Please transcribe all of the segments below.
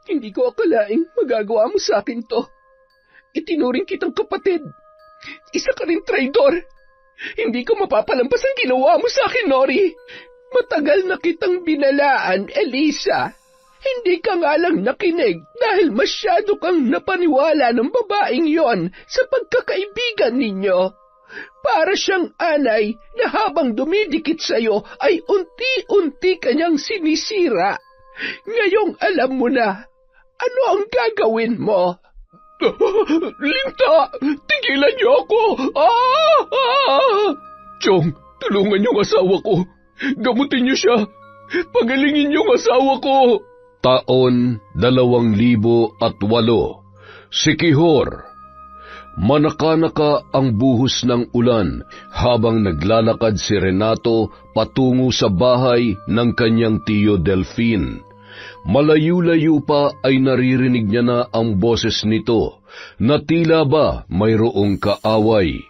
Hindi ko akalaing magagawa mo sa akin to. Itinuring kitang kapatid. Isa ka rin traidor. Hindi ko mapapalampas ang ginawa mo sa akin, Nori. Matagal na kitang binalaan, Elisa. Hindi ka nga lang nakinig dahil masyado kang napaniwala ng babaeng yon sa pagkakaibigan ninyo. Para siyang anay na habang dumidikit sa'yo ay unti-unti kanyang sinisira. Ngayong alam mo na, ano ang gagawin mo? Linta! Tigilan niyo ako! Chong, tulungan niyo ang asawa ko. Gamutin niyo siya. Pagalingin niyo ang asawa ko. Taon 2008. Sikihor. Manakanaka ang buhos ng ulan habang naglalakad si Renato patungo sa bahay ng kanyang tiyo Delphine. Malayo-layo pa ay naririnig niya na ang boses nito na tila ba mayroong kaaway.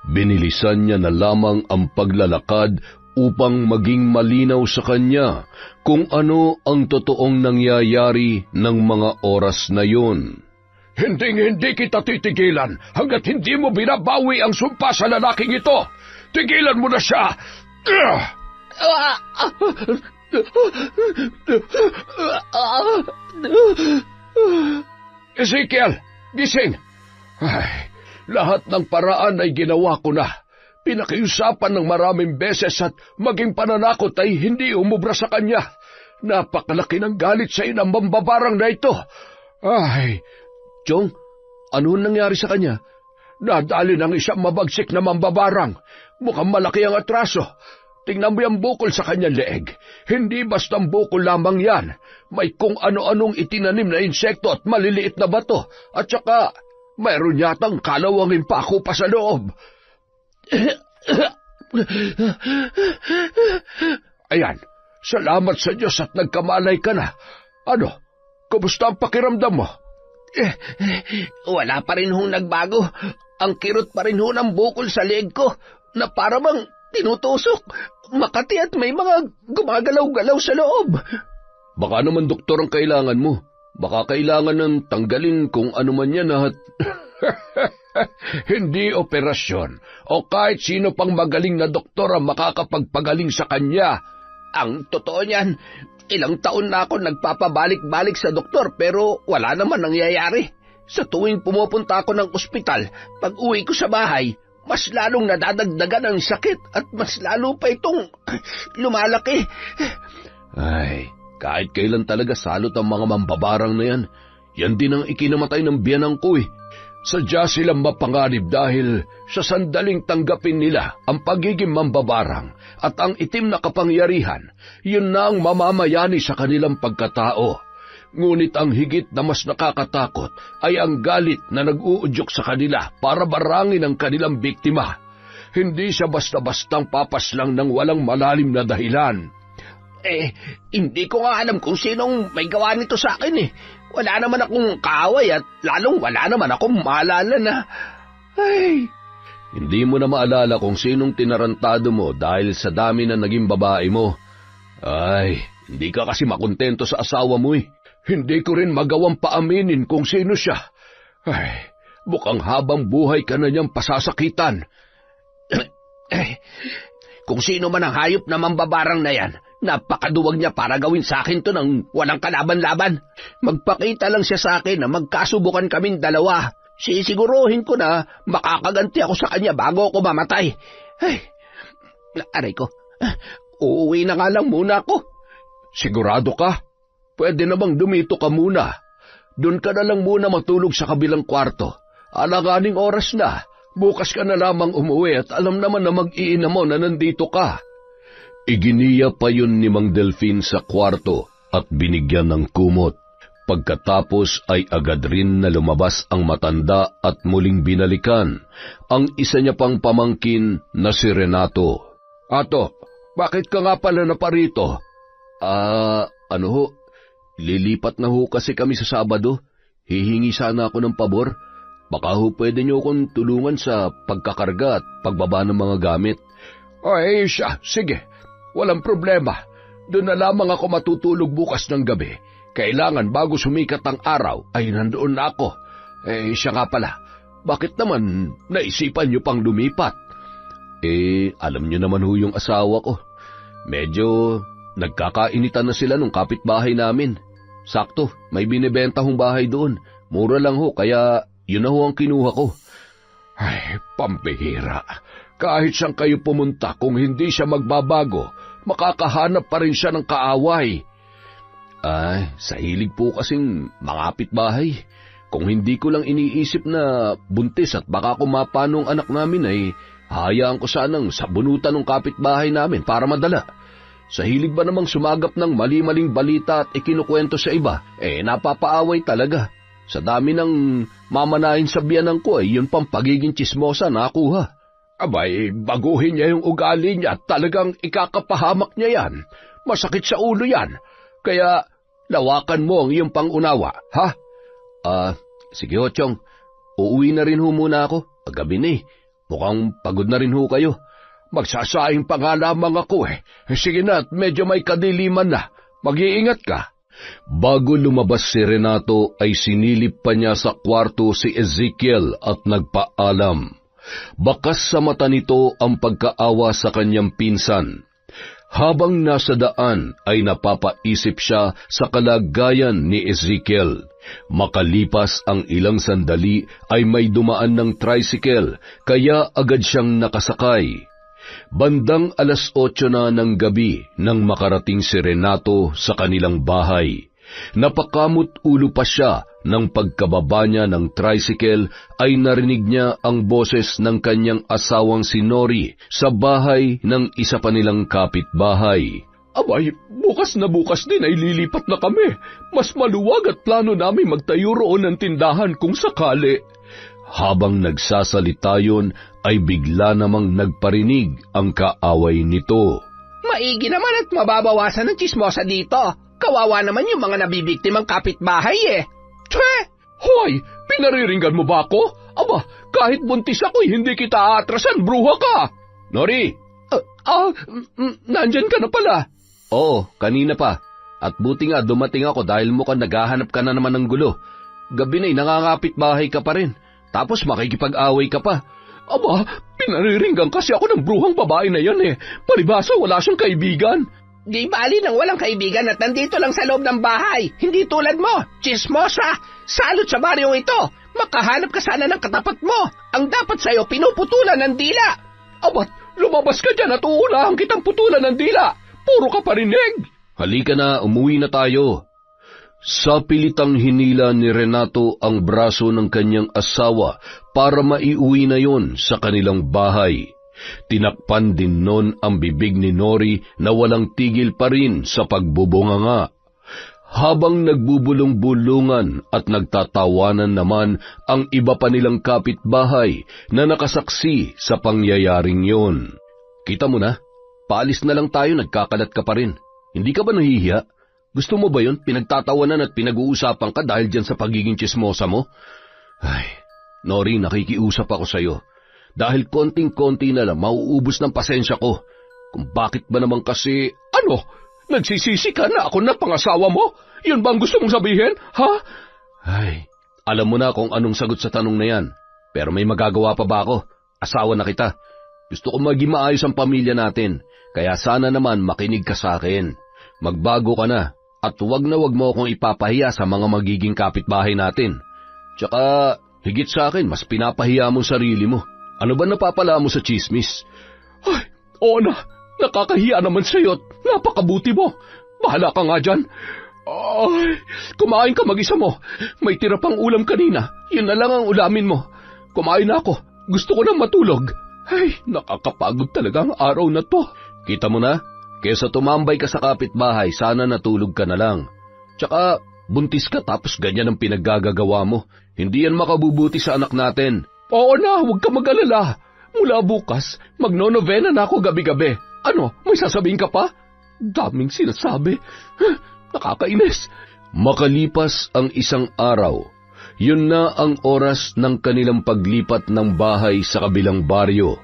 Binilisan niya na lamang ang paglalakad upang maging malinaw sa kanya kung ano ang totoong nangyayari ng mga oras na yun. Hindi kita titigilan hanggat hindi mo binabawi ang sumpa sa lalaking ito. Tigilan mo na siya! Ezekiel, gising! Ay, lahat ng paraan ay ginawa ko na. Pinakiusapan ng maraming beses at maging pananakot ay hindi umubra sa kanya. Napakalaki ng galit sa inang mambabarang na ito. Ay... Chong, ano nangyari sa kanya? Nadali ng isang mabagsik na mambabarang. Mukhang malaki ang atraso. Tingnan mo yung bukol sa kanyang leeg. Hindi bastang bukol lamang yan. May kung ano-anong itinanim na insekto at maliliit na bato. At saka, mayroon yatang kalawangin pako pa sa loob. Ayan, salamat sa Diyos at nagkamalay ka na. Ano, kumusta ang pakiramdam mo? Wala pa rin hong nagbago. Ang kirot pa rin ho ng bukol sa leeg ko na para bang tinutusok. Makati at may mga gumagalaw-galaw sa loob. Baka naman doktor ang kailangan mo. Baka kailangan ng tanggalin kung ano man yan at... Hindi operasyon o kahit sino pang magaling na doktor ang makakapagpagaling sa kanya. Ang totoo niyan, ilang taon na ako nagpapabalik-balik sa doktor pero wala naman nangyayari. Sa tuwing pumupunta ako ng ospital, pag uwi ko sa bahay, mas lalong nadadagdagan ang sakit at mas lalo pa itong lumalaki. Ay, kahit kailan talaga salot ang mga mambabarang na yan. Yan din ang ikinamatay ng biyanang ko eh. Sadya silang mapanganib dahil sa sandaling tanggapin nila ang pagiging mambabarang at ang itim na kapangyarihan, yun na ang mamamayani sa kanilang pagkatao. Ngunit ang higit na mas nakakatakot ay ang galit na nag-uudyok sa kanila para barangin ang kanilang biktima. Hindi siya basta-bastang papaslang ng walang malalim na dahilan. Hindi ko nga alam kung sinong may gawa nito sa akin eh. Wala naman akong kaaway at lalong wala naman akong maalala na... Ay... Hindi mo na maalala kung sinong tinarantado mo dahil sa dami na naging babae mo. Ay, hindi ka kasi makontento sa asawa mo eh. Hindi ko rin magawang paaminin kung sino siya. Ay, mukhang habang buhay ka na niyang pasasakitan. Kung sino man ang hayop na mambabarang na yan, napakaduwag niya para gawin sa akin to ng walang kalaban-laban. Magpakita lang siya sa akin na magkasubukan kaming dalawa. Sisiguruhin ko na makakaganti ako sa kanya bago ako mamatay. Ay, aray ko. Uuwi na nga lang muna ako. Sigurado ka? Pwede namang dumito ka muna. Doon ka na lang muna matulog sa kabilang kwarto. Alanganing oras na. Bukas ka na lamang umuwi at alam naman na mag-iina mo na nandito ka. Iginiya pa yun ni Mang Delphine sa kwarto at binigyan ng kumot. Pagkatapos ay agad rin na lumabas ang matanda at muling binalikan ang isa niya pang pamangkin na si Renato. Ato, bakit ka nga pala naparito? Ano ho? Lilipat na ho kasi kami sa Sabado. Hihingi sana ako ng pabor. Baka ho pwede niyo akong tulungan sa pagkakarga at pagbaba ng mga gamit. Ay siya, sige. Walang problema. Doon na lamang ako matutulog bukas ng gabi. Kailangan bago sumikat ang araw ay nandoon na ako. Siya nga pala, bakit naman naisipan niyo pang lumipat? Alam niyo naman ho yung asawa ko. Medyo nagkakainitan na sila nung kapitbahay namin. Sakto, may binibenta hong bahay doon. Mura lang ho, kaya yun na ho ang kinuha ko. Ay, pambihira. Kahit saan kayo pumunta, kung hindi siya magbabago, makakahanap pa rin siya ng kaaway. Ay, sa hilig po kasing mangapit bahay. Kung hindi ko lang iniisip na buntis at baka kumapanong anak namin ay hayaan ko sanang sabunutan ng kapitbahay namin para madala. Sa hilig ba namang sumagap ng mali-maling balita at ikinukwento sa iba, napapaaway talaga. Sa dami ng mamanahin sa biyanan ko ay yun pang pagiging tsismosa nakuha. Abay, baguhin niya yung ugali niya at talagang ikakapahamak niya yan. Masakit sa ulo yan. Kaya lawakan mo ang iyong pangunawa, ha? Sige ho, Chong. Uuwi na rin ho muna ako. Gabi na Mukhang pagod na rin ho kayo. Magsasaing pa nga lamang ako Sige na at medyo may kadiliman na. Mag-iingat ka. Bago lumabas si Renato ay sinilip pa niya sa kwarto si Ezekiel at nagpaalam. Bakas sa mata nito ang pagkaawa sa kanyang pinsan. Habang nasa daan ay napapaisip siya sa kalagayan ni Ezekiel. Makalipas ang ilang sandali ay may dumaan ng tricycle kaya agad siyang nakasakay. Bandang 8:00 na ng gabi nang makarating si Renato sa kanilang bahay. Napakamot ulo pa siya nang pagkababa niya ng tricycle ay narinig niya ang boses ng kanyang asawang si Nori sa bahay ng isa pa nilang kapitbahay. Abay, bukas na bukas din ay lilipat na kami. Mas maluwag at plano namin magtayo roon ng tindahan kung sakali. Habang nagsasalita yun, ay bigla namang nagparinig ang kaaway nito. Maigi naman at mababawasan ng tsismosa dito. Kawawa naman yung mga nabibiktimang kapitbahay Tse! Hoy! Pinariringgan mo ba ako? Aba, kahit buntis ako'y hindi kita aatrasan, bruha ka! Nori! Nandyan ka na pala. Oo, kanina pa. At buti nga dumating ako dahil mukhang naghahanap ka na naman ng gulo. Gabi na'y nangangapit bahay ka pa rin. Tapos makikipag-away ka pa. Aba, pinariringgan kasi ako ng bruhang babae na yan Palibasa wala siyang kaibigan. Di bali nang walang kaibigan at nandito lang sa loob ng bahay. Hindi tulad mo, tsismosa. Salot sa baryong ito. Makahanap ka sana ng katapat mo. Ang dapat sa'yo, pinuputulan ng dila. Abat, lumabas ka dyan at uunahan kitang putulan ng dila. Puro ka parinig. Halika na, umuwi na tayo. Sa pilitang hinila ni Renato ang braso ng kanyang asawa para maiuwi na yon sa kanilang bahay. Tinakpan din nun ang bibig ni Nori na walang tigil pa rin sa pagbubunganga. Habang nagbubulong-bulungan at nagtatawanan naman ang iba pa nilang kapitbahay na nakasaksi sa pangyayaring yon. Kita mo na, paalis na lang tayo, nagkakalat ka pa rin. Hindi ka ba nahihiya? Gusto mo ba yun? Pinagtatawanan at pinag-uusapan ka dahil dyan sa pagiging tsismosa mo? Ay, Nori, nakikiusap ako sa'yo. Dahil konting-konti na lang mauubos ng pasensya ko. Kung bakit ba naman kasi... Ano? Nagsisisi ka na ako na pangasawa mo? Yun ba ang gusto mong sabihin, ha? Ay, alam mo na kung anong sagot sa tanong na yan. Pero may magagawa pa ba ako? Asawa na kita. Gusto ko maging maayos ang pamilya natin. Kaya sana naman makinig ka sa akin. Magbago ka na. At wag na wag mo akong ipapahiya sa mga magiging kapitbahay natin. Tsaka, higit sa akin, mas pinapahiya mo sarili mo. Ano ba napapala mo sa chismis? Ay, oo na. Nakakahiya naman sa'yo at napakabuti mo. Bahala ka nga dyan. Ay, kumain ka mag-isa mo. May tira pang ulam kanina. Yun na lang ang ulamin mo. Kumain na ako. Gusto ko nang matulog. Ay, nakakapagod talaga ang araw na to. Kita mo na? Kesa tumambay ka sa kapitbahay, sana natulog ka na lang. Tsaka, buntis ka tapos ganyan ang pinaggagawa mo. Hindi yan makabubuti sa anak natin. Oo na, huwag ka mag-alala. Mula bukas, magno-novena na ako gabi-gabi. Ano, may sasabihin ka pa? Daming sinasabi. Nakakainis. Makalipas ang isang araw, yun na ang oras ng kanilang paglipat ng bahay sa kabilang baryo.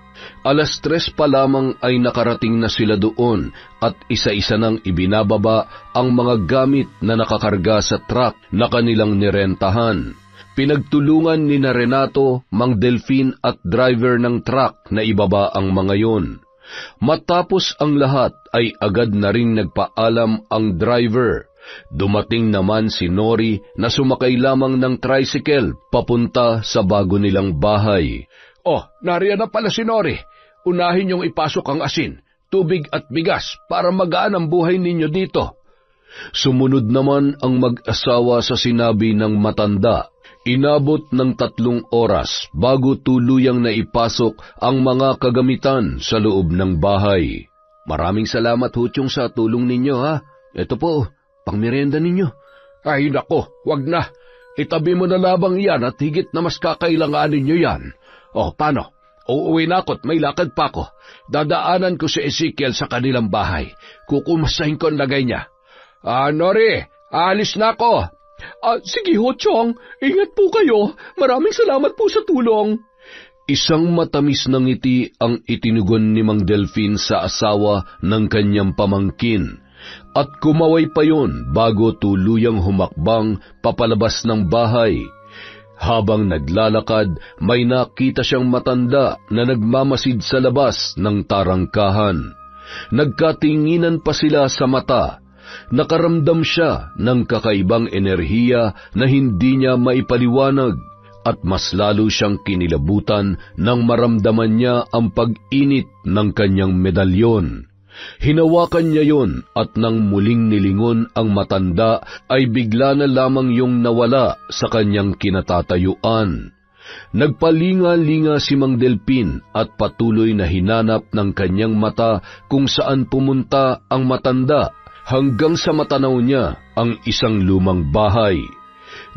3:00 pa lamang ay nakarating na sila doon at isa-isa nang ibinababa ang mga gamit na nakakarga sa truck na kanilang nirentahan. Pinagtulungan ni Renato, Mang Delfin at driver ng truck na ibaba ang mga yon. Matapos ang lahat ay agad na rin nagpaalam ang driver. Dumating naman si Nori na sumakay lamang ng tricycle papunta sa bago nilang bahay. Oh, nariyan na pala si Nori. Unahin niyong ipasok ang asin, tubig at bigas para magaan ang buhay ninyo dito. Sumunod naman ang mag-asawa sa sinabi ng matanda. Inabot ng 3 oras bago tuluyang naipasok ang mga kagamitan sa loob ng bahay. Maraming salamat ho, Chong, sa tulong ninyo, ha. Ito po, pangmerienda ninyo. Ay nako, wag na. Itabi mo na labang yan at higit na mas kakailanganin nyo yan. Oh, paano? Uuwi na ako't may lakad pa ako. Dadaanan ko si Ezekiel sa kanilang bahay. Kukumasahin ko ang lagay niya. Nori, alis na ako. Sige ho, Chong. Ingat po kayo. Maraming salamat po sa tulong. Isang matamis na ngiti ang itinugon ni Mang Delfin sa asawa ng kanyang pamangkin. At kumaway pa yon bago tuluyang humakbang papalabas ng bahay. Habang naglalakad, may nakita siyang matanda na nagmamasid sa labas ng tarangkahan. Nagkatinginan pa sila sa mata. Nakaramdam siya ng kakaibang enerhiya na hindi niya maipaliwanag at mas lalo siyang kinilabutan nang maramdaman niya ang pag-init ng kanyang medalyon. Hinawakan niya yon at nang muling nilingon ang matanda ay bigla na lamang yung nawala sa kanyang kinatatayuan. Nagpalinga-linga si Mang Delfin at patuloy na hinanap ng kanyang mata kung saan pumunta ang matanda hanggang sa matanaw niya ang isang lumang bahay.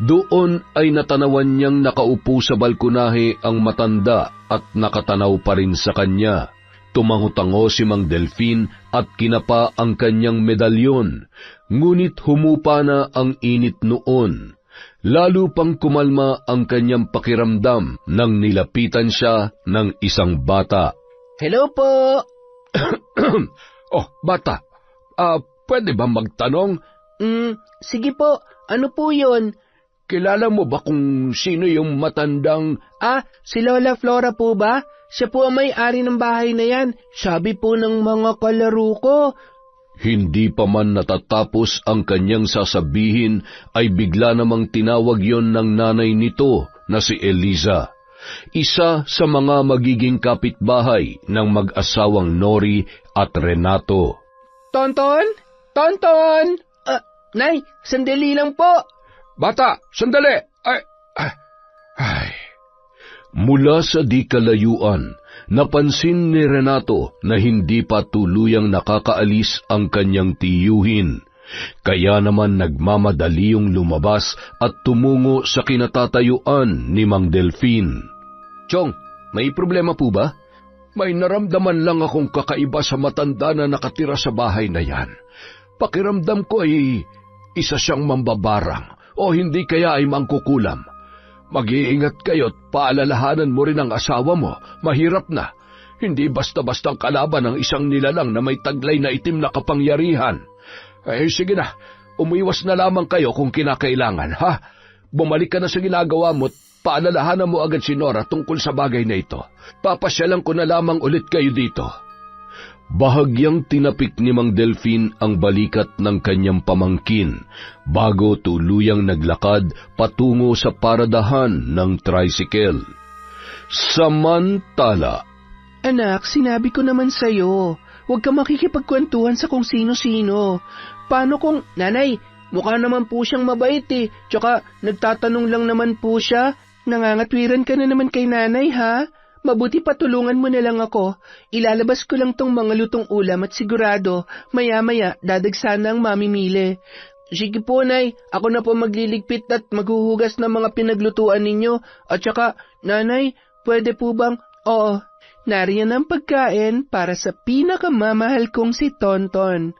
Doon ay natanawan niyang nakaupo sa balkonahe ang matanda at nakatanaw pa rin sa kanya. Tumango-tango si Mang Delfin at kinapa ang kanyang medalyon, ngunit humupa na ang init noon. Lalo pang kumalma ang kanyang pakiramdam nang nilapitan siya ng isang bata. Hello po! Oh, bata, pwede ba magtanong? Sige po, ano po yon? Kilala mo ba kung sino yung matandang... Si Lola Flora po ba? Siya po ang may-ari ng bahay na yan. Sabi po ng mga kalaro ko. Hindi pa man natatapos ang kanyang sasabihin ay bigla namang tinawag yon ng nanay nito na si Eliza. Isa sa mga magiging kapitbahay ng mag-asawang Nori at Renato. Tonton? Tonton! Nay, sandali lang po. Bata, sandali! Ay. Mula sa di kalayuan, napansin ni Renato na hindi pa tuluyang nakakaalis ang kanyang tiyuhin. Kaya naman nagmamadali yung lumabas at tumungo sa kinatatayuan ni Mang Delfin. Chong, may problema po ba? May naramdaman lang akong kakaiba sa matanda na nakatira sa bahay na yan. Pakiramdam ko ay isa siyang mambabarang o hindi kaya ay mangkukulam. Mag-iingat kayo't paalalahanan mo rin ang asawa mo. Mahirap na. Hindi basta-bastang kalaban ng isang nilalang na may taglay na itim na kapangyarihan. Sige na, umiwas na lamang kayo kung kinakailangan, ha? Bumalik ka na sa ginagawa mo't paalalahanan mo agad si Nora tungkol sa bagay na ito. Papasyalan ko na lamang ulit kayo dito. Bahagyang tinapik ni Mang Delfin ang balikat ng kanyang pamangkin bago tuluyang naglakad patungo sa paradahan ng tricycle. Samantala, Anak, sinabi ko naman sa'yo, huwag ka makikipagkwentuhan sa kung sino-sino. Paano kung, Nanay, mukha naman po siyang mabait tsaka nagtatanong lang naman po siya. Nangangatwiran ka na naman kay Nanay, ha? Mabuti patulungan mo na lang ako. Ilalabas ko lang tong mga lutong ulam at sigurado, maya-maya dadagsan na ang mamimili. Sige po, Nay, ako na po magliligpit at maghuhugas ng mga pinaglutuan ninyo. At saka, Nanay, pwede po bang... Oo, nariyan ang pagkain para sa pinakamamahal kong si Tonton.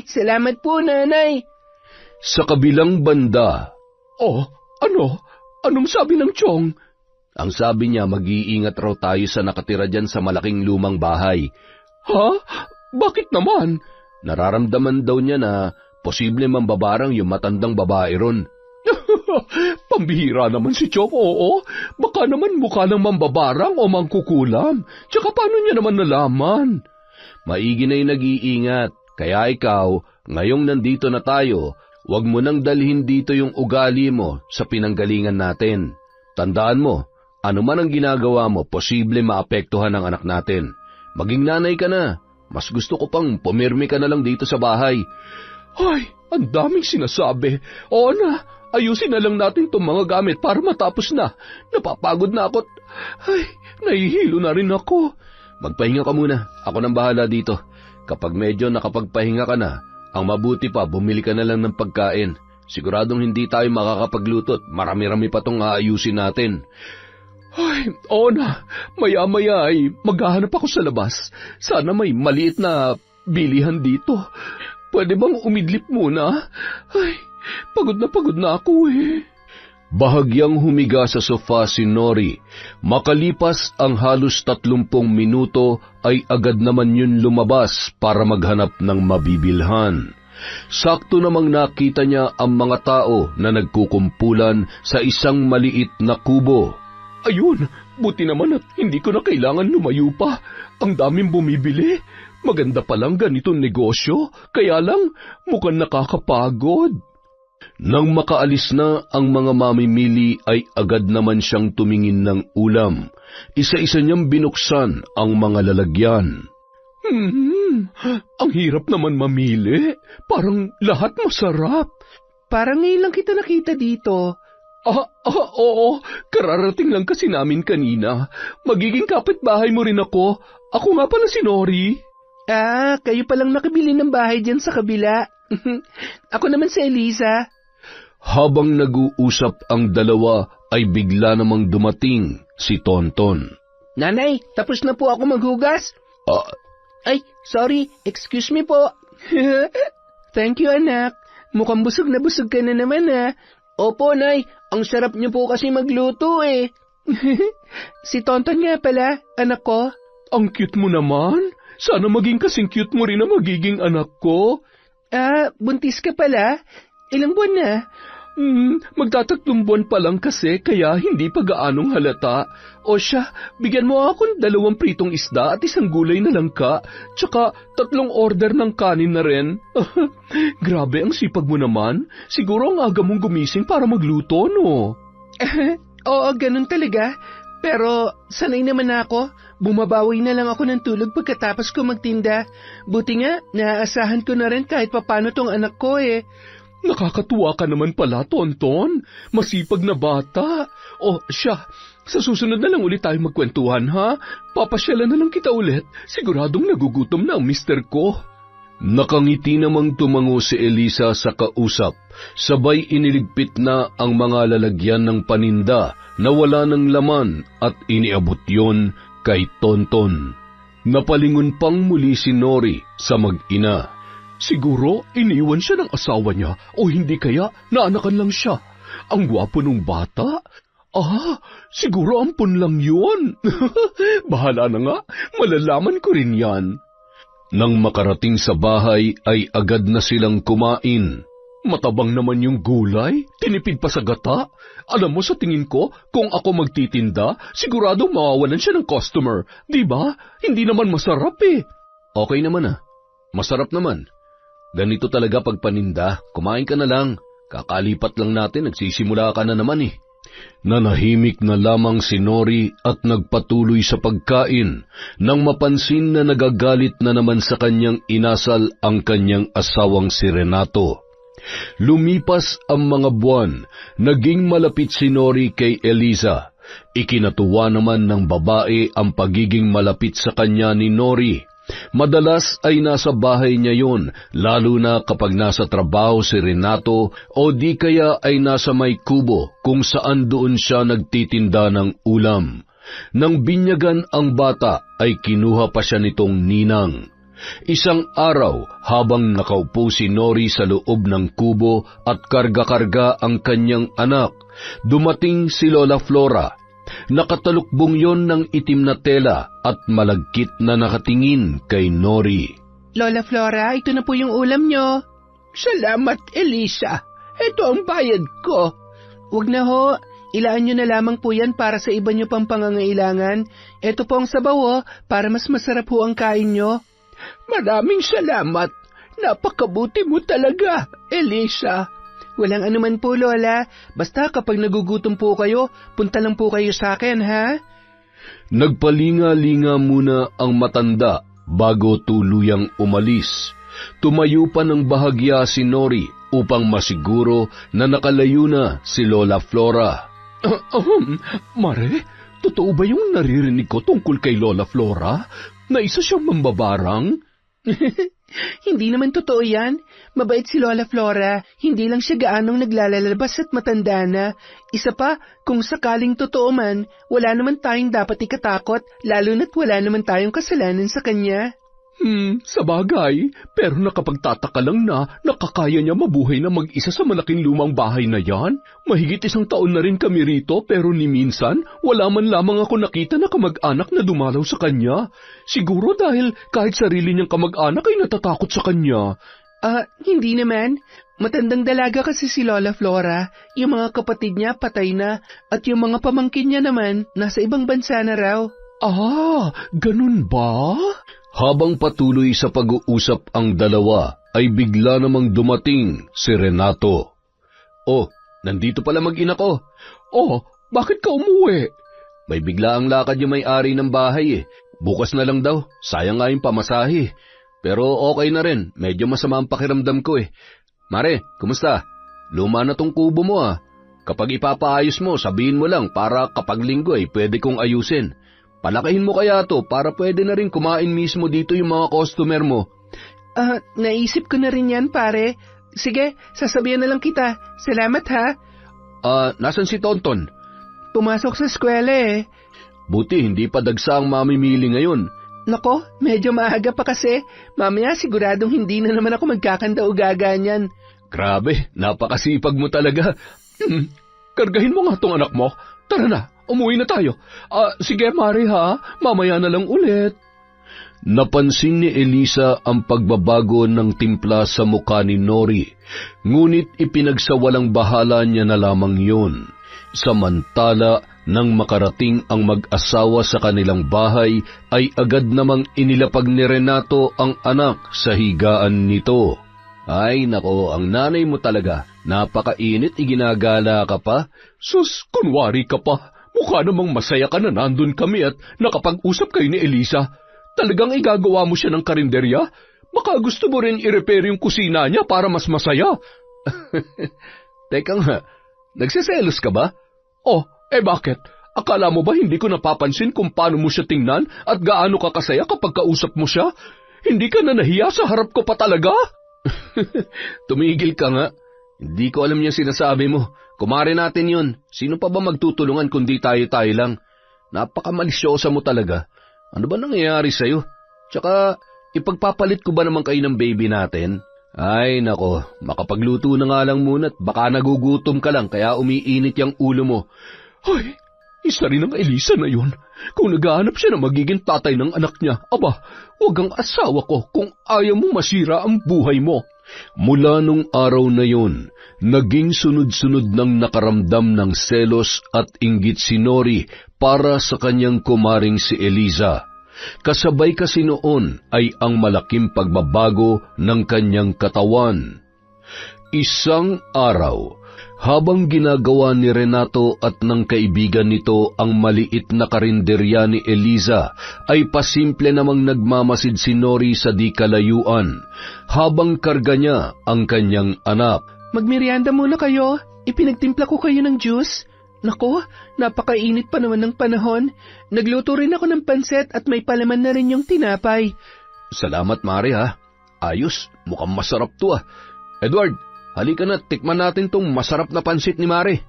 Salamat po, Nanay. Sa kabilang banda... Oh, ano? Anong sabi ng Chong? Ang sabi niya, mag-iingat raw tayo sa nakatira dyan sa malaking lumang bahay. Ha? Bakit naman? Nararamdaman daw niya na posible mambabarang yung matandang babae ron. Pambihira naman si Chok, oo. Baka naman mukha ng mambabarang o mangkukulam. Tsaka paano niya naman nalaman? Maigi na yung nag-iingat. Kaya ikaw, ngayong nandito na tayo, huwag mo nang dalhin dito yung ugali mo sa pinanggalingan natin. Tandaan mo, ano man ang ginagawa mo, posible maapektuhan ang anak natin. Maging nanay ka na. Mas gusto ko pang pumirmi ka na lang dito sa bahay. Ay, ang daming sinasabi. Oo na, ayusin na lang natin itong mga gamit para matapos na. Napapagod na ako. Ay, nahihilo na rin ako. Magpahinga ka muna. Ako nang bahala dito. Kapag medyo nakapagpahinga ka na, ang mabuti pa, bumili ka na lang ng pagkain. Siguradong hindi tayo makakapaglutot. Marami-rami pa itong aayusin natin. Ay, oo na. Maya-maya ay maghahanap ako sa labas. Sana may maliit na bilihan dito. Pwede bang umidlip muna? Ay, pagod na ako eh. Bahagyang humiga sa sofa si Nori. Makalipas ang halos 30 minuto ay agad naman yun lumabas para maghanap ng mabibilhan. Sakto namang nakita niya ang mga tao na nagkukumpulan sa isang maliit na kubo. Ayun, buti naman at hindi ko na kailangan lumayo pa. Ang daming bumibili. Maganda palang ganitong negosyo, kaya lang mukhang nakakapagod. Nang makaalis na ang mga mamimili ay agad naman siyang tumingin ng ulam. Isa-isa niyang binuksan ang mga lalagyan. Ang hirap naman mamili. Parang lahat masarap. Parang ngayon lang kita nakita dito. Oo. Kararating lang kasi namin kanina. Magiging kapitbahay mo rin ako. Ako nga pala si Nori. Kayo palang nakabili ng bahay dyan sa kabila. Ako naman si Eliza. Habang nag-uusap ang dalawa ay bigla namang dumating si Tonton. Nanay, tapos na po ako maghugas. Ay, sorry, excuse me po. Thank you, anak. Mukhang busog na busog ka na naman, ha. Opo, Nay. Ang sarap niyo po kasi magluto, eh. Si Tonton nga pala, anak ko. Ang cute mo naman. Sana maging kasing cute mo rin na magiging anak ko. Buntis ka pala? Ilang buwan na? Magtatatlong buwan pa lang kasi, kaya hindi pa gaanong halata. O siya, bigyan mo ako ng 2 pritong isda at 1 gulay na langka, tsaka 3 order ng kanin na rin. Grabe, ang sipag mo naman. Siguro ang aga mong gumising para magluto, no? Oo, ganun talaga. Pero sanay naman ako. Bumabawi na lang ako ng tulog pagkatapos ko magtinda. Buti nga, naaasahan ko na rin kahit papano tong anak ko, eh. Nakakatuwa ka naman pala, Tonton. Masipag na bata. O, siya, sa susunod na lang ulit tayo magkwentuhan, ha? Papasyalan na lang kita ulit. Siguradong nagugutom na ang mister ko. Nakangiti namang tumango si Eliza sa kausap. Sabay iniligpit na ang mga lalagyan ng paninda na wala ng laman at iniabot yon kay Tonton. Napalingon pang muli si Nori sa mag-ina. Siguro iniwan siya ng asawa niya o hindi kaya naanakan lang siya. Ang gwapo nung bata. Siguro ampun lang yun. Bahala na nga, malalaman ko rin yan. Nang makarating sa bahay ay agad na silang kumain. Matabang naman yung gulay, tinipid pa sa gata. Alam mo, sa tingin ko, kung ako magtitinda, sigurado mawawalan siya ng customer. Diba? Hindi naman masarap eh. Okay naman Masarap naman. Ganito talaga pag paninda, kumain ka na lang. Kakalipat lang natin, nagsisimula ka na naman eh. Nanahimik na lamang si Nori at nagpatuloy sa pagkain nang mapansin na nagagalit na naman sa kanyang inasal ang kanyang asawang si Renato. Lumipas ang mga buwan, naging malapit si Nori kay Eliza. Ikinatuwa naman ng babae ang pagiging malapit sa kanya ni Nori. Madalas ay nasa bahay niya yon, lalo na kapag nasa trabaho si Renato o di kaya ay nasa may kubo kung saan doon siya nagtitinda ng ulam. Nang binyagan ang bata ay kinuha pa siya nitong ninang. Isang araw habang nakaupo si Nori sa loob ng kubo at karga-karga ang kanyang anak, dumating si Lola Flora. Nakatalukbong yon ng itim na tela at malagkit na nakatingin kay Nori. Lola Flora, ito na po yung ulam nyo. Salamat, Elisa. Ito ang bayad ko. Huwag na ho. Ilaan nyo na lamang po yan para sa iba nyo pang pangangailangan. Ito po ang sabaw para mas masarap ho ang kain nyo. Maraming salamat. Napakabuti mo talaga, Elisa. Walang anuman po, Lola. Basta kapag nagugutom po kayo, punta lang po kayo sa akin, ha? Nagpalinga-linga muna ang matanda bago tuluyang umalis. Tumayo pa ng bahagya si Nori upang masiguro na nakalayo na si Lola Flora. Mare, totoo ba yung naririnig ko tungkol kay Lola Flora? Na isa siyang mambabarang? Hindi naman totoo yan. Mabait si Lola Flora. Hindi lang siya gaanong naglalalabas at matanda na. Isa pa, kung sakaling totoo man, wala naman tayong dapat ikatakot, lalo na't wala naman tayong kasalanan sa kanya. Sabagay, pero nakapagtataka lang na nakakaya niya mabuhay na mag-isa sa malaking lumang bahay na yan. Mahigit 1 taon na rin kami rito pero ni minsan wala man lamang ako nakita na kamag-anak na dumalaw sa kanya. Siguro dahil kahit sarili niyang kamag-anak ay natatakot sa kanya. Hindi naman. Matandang dalaga kasi si Lola Flora. Yung mga kapatid niya patay na at yung mga pamangkin niya naman nasa ibang bansa na raw. Ganun ba? Habang patuloy sa pag-uusap ang dalawa, ay bigla namang dumating si Renato. Oh, nandito pala mag-ina ko. Oh, bakit ka umuwi? May bigla ang lakad yung may-ari ng bahay Bukas na lang daw, sayang nga yung pamasahe. Pero okay na rin, medyo masama ang pakiramdam ko Mare, kumusta? Luma na tong kubo mo Kapag ipapaayos mo, sabihin mo lang para kapag linggo pwede kong ayusin. Palakahin mo kaya to para pwede na rin kumain mismo dito yung mga customer mo. Naisip ko na rin yan, pare. Sige, sasabihan na lang kita. Salamat, ha? Nasan si Tonton? Pumasok sa eskwela Buti hindi pa dagsa ang mamimili ngayon. Nako, medyo maaga pa kasi. Mamaya siguradong hindi na naman ako magkakanda-ugaga niyan. Grabe, napakasipag mo talaga. Kargahin mo nga tong anak mo. Tara na, umuwi na tayo. Sige, Mari ha, mamaya na lang ulit. Napansin ni Elisa ang pagbabago ng timpla sa mukha ni Nori, ngunit ipinagsawalang bahala niya na lamang yun. Samantala, nang makarating ang mag-asawa sa kanilang bahay, ay agad namang inilapag ni Renato ang anak sa higaan nito. Ay nako, ang nanay mo talaga, napakainit, iginagala ka pa. Sus, kunwari ka pa, mukha namang masaya ka na nandun kami at nakapag-usap kayo ni Elisa. Talagang igagawa mo siya ng karinderya? Baka gusto mo rin i-repair yung kusina niya para mas masaya. Teka nga, nagsiselos ka ba? Bakit? Akala mo ba hindi ko napapansin kung paano mo siya tingnan at gaano ka kasaya kapag kausap mo siya? Hindi ka na nahiya sa harap ko pa talaga? Tumigil ka nga. Hindi ko alam yung sinasabi mo. Kumare natin yun. Sino pa ba magtutulungan kundi tayo-tayo lang? Napakamalisyosa mo talaga. Ano ba nangyayari sa'yo? Tsaka, ipagpapalit ko ba naman kayo ng baby natin? Ay nako, makapagluto na nga lang muna at baka nagugutom ka lang kaya umiinit yung ulo mo. Ay, isa rin ang Elisa na yun. Kung naghahanap siya na magiging tatay ng anak niya, huwag ang asawa ko kung ayaw mo masira ang buhay mo. Mula nung araw na yun, naging sunod-sunod ng nakaramdam ng selos at inggit si Nori para sa kanyang kumaring si Eliza. Kasabay kasi noon ay ang malaking pagbabago ng kanyang katawan. Isang araw, habang ginagawa ni Renato at ng kaibigan nito ang maliit na karinderya ni Eliza, ay pasimple namang nagmamasid si Nori sa di kalayuan, habang karga niya ang kanyang anak. Magmerienda muna kayo, ipinagtimpla ko kayo ng juice. Nako, napakainit pa naman ng panahon. Nagluto rin ako ng panset at may palaman na rin yung tinapay. Salamat, Mari ha. Ayos, mukhang masarap to Edward, halika na, tikman natin tong masarap na pansit ni Mari.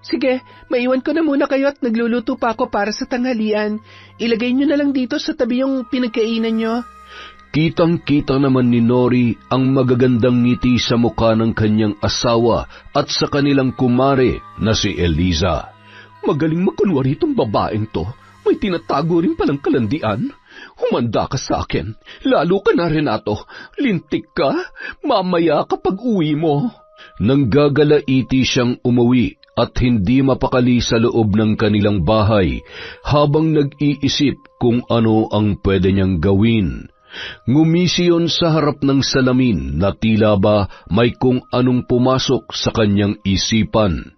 Sige, maiwan ko na muna kayo at nagluluto pa ako para sa tanghalian. Ilagay nyo na lang dito sa tabi yung pinagkainan nyo. Kitang-kita naman ni Nori ang magagandang ngiti sa mukha ng kanyang asawa at sa kanilang kumare na si Eliza. Magaling magkunwari itong babaeng to. May tinatago rin palang kalandian. Humanda ka sa akin. Lalo ka na, Renato. Lintik ka. Mamaya kapag uwi mo. Nanggagalaiti siyang umuwi at hindi mapakali sa loob ng kanilang bahay habang nag-iisip kung ano ang pwede niyang gawin. Ngumisi yun sa harap ng salamin na tila ba may kung anong pumasok sa kanyang isipan.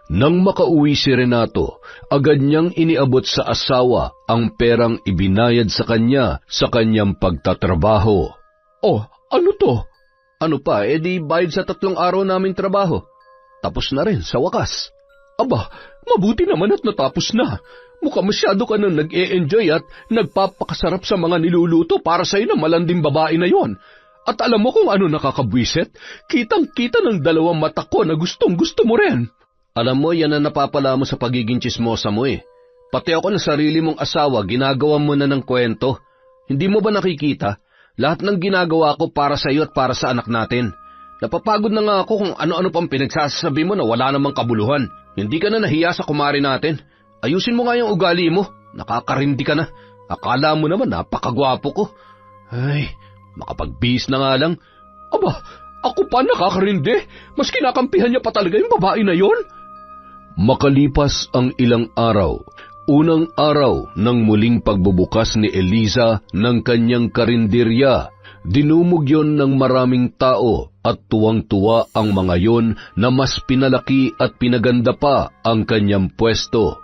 Nang makauwi si Renato, agad niyang iniabot sa asawa ang perang ibinayad sa kanya sa kanyang pagtatrabaho. Oh, ano to? Ano pa, di bayad sa 3 araw naming trabaho. Tapos na rin sa wakas. Aba, mabuti naman at natapos na. Mukhang masyado ka nang nag-e-enjoy at nagpapakasarap sa mga niluluto para sa'yo na malanding babae na yon. At alam mo kung ano nakakabwisit? Kitang-kita ng 2 mata ko na gustong-gusto mo rin. Alam mo, yan ang napapala mo sa pagiging tsismosa mo eh. Pati ako na sarili mong asawa, ginagawa mo na ng kwento. Hindi mo ba nakikita? Lahat ng ginagawa ko para sa iyo at para sa anak natin. Napapagod na nga ako kung ano-ano pang pinagsasabi mo na wala namang kabuluhan. Hindi ka na nahiya sa kumari natin. Ayusin mo nga yung ugali mo. Nakakarindi ka na. Akala mo naman napakagwapo ko. Ay, makapagbihis na nga lang. Aba, ako pa nakakarindi. Mas kinakampihan niya pa talaga yung babae na yon. Makalipas ang ilang araw, unang araw ng muling pagbubukas ni Eliza ng kanyang karinderya, dinumog yon ng maraming tao at tuwang-tuwa ang mga yon na mas pinalaki at pinaganda pa ang kanyang pwesto.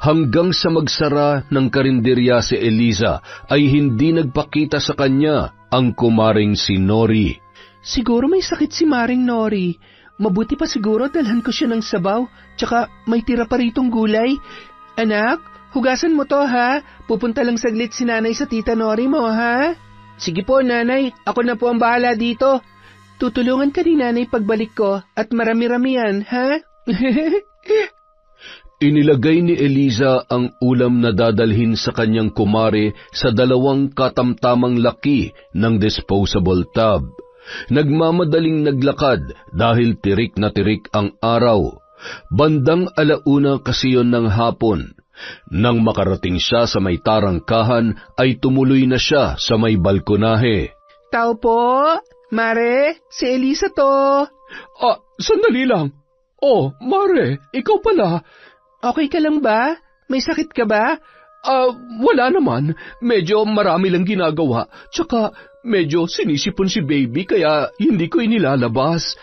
Hanggang sa magsara ng karinderya si Eliza ay hindi nagpakita sa kanya ang kumaring si Nori. Siguro may sakit si Maring Nori. Mabuti pa siguro dalhan ko siya ng sabaw, tsaka may tira pa ritong gulay. Anak, hugasan mo to ha. Pupunta lang saglit si nanay sa tita Nori mo ha. Sige po nanay, ako na po ang bahala dito. Tutulungan ka ni nanay pagbalik ko at marami-rami yan ha. Inilagay ni Eliza ang ulam na dadalhin sa kanyang kumare sa 2 katamtamang laki ng disposable tub. Nagmamadaling naglakad dahil tirik na tirik ang araw. Bandang 1:00 kasi yon ng hapon. Nang makarating siya sa may tarangkahan ay tumuloy na siya sa may balkonahe. Tao po, Mare, si Eliza to. Sandali lang. Oh, Mare, ikaw pala. Okay ka lang ba? May sakit ka ba? Wala naman. Medyo marami lang ginagawa. Tsaka medyo sinisipon si baby kaya hindi ko inilalabas.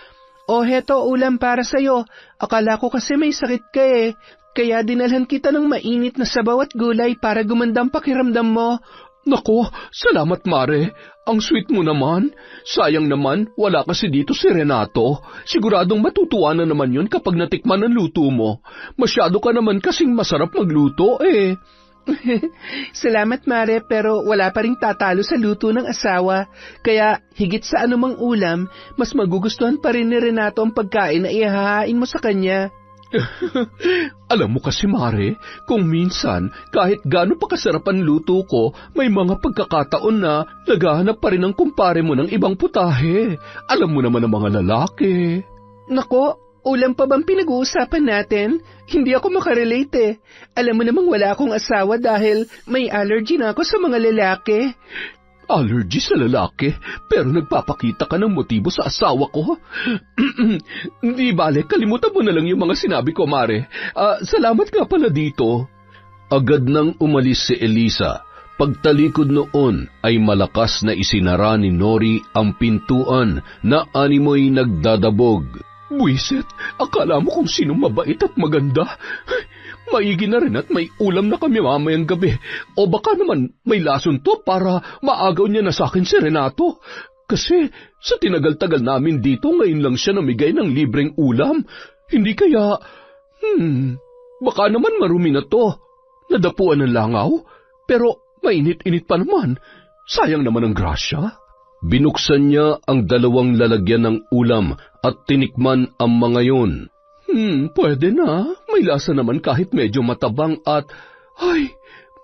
Oh, heto ulam para sa'yo. Akala ko kasi may sakit ka eh. Kaya dinalhan kita ng mainit na sabaw at gulay para gumandang pakiramdam mo. Nako, salamat Mare. Ang sweet mo naman. Sayang naman, wala kasi dito si Renato. Siguradong matutuwa na naman yun kapag natikman ang luto mo. Masyado ka naman kasing masarap magluto eh. Salamat Mare, pero wala pa ring tatalo sa luto ng asawa. Kaya higit sa anumang ulam, mas magugustuhan pa rin ni Renato ang pagkain na ihahain mo sa kanya. Alam mo kasi Mare, kung minsan kahit gaano pa kasarap ang luto ko, may mga pagkakataon na naghahanap pa rin ang kumpare mo ng ibang putahe. Alam mo naman ang mga lalaki. Nako, ulam pa bang pinag-uusapan natin? Hindi ako makarelate eh. Alam mo namang wala akong asawa dahil may allergy na ako sa mga lalaki. Allergy sa lalaki? Pero nagpapakita ka ng motibo sa asawa ko? Di bale, kalimutan mo na lang yung mga sinabi ko, Mare. Salamat nga pala dito. Agad nang umalis si Eliza. Pagtalikod noon ay malakas na isinara ni Nori ang pintuan na animoy nagdadabog. Buisit, akala mo kung sino mabait at maganda. Maigi na rin at may ulam na kami mamayang gabi. O baka naman may lason to para maagaw niya na sa akin si Renato. Kasi sa tinagal-tagal namin dito, ngayon lang siya namigay ng libreng ulam. Hindi kaya... baka naman marumi na to. Nadapuan ng langaw, pero mainit-init pa naman. Sayang naman ang grasya. Binuksan niya ang 2 lalagyan ng ulam at tinikman ang mga yon. Pwede na. May lasa naman kahit medyo matabang at... Ay,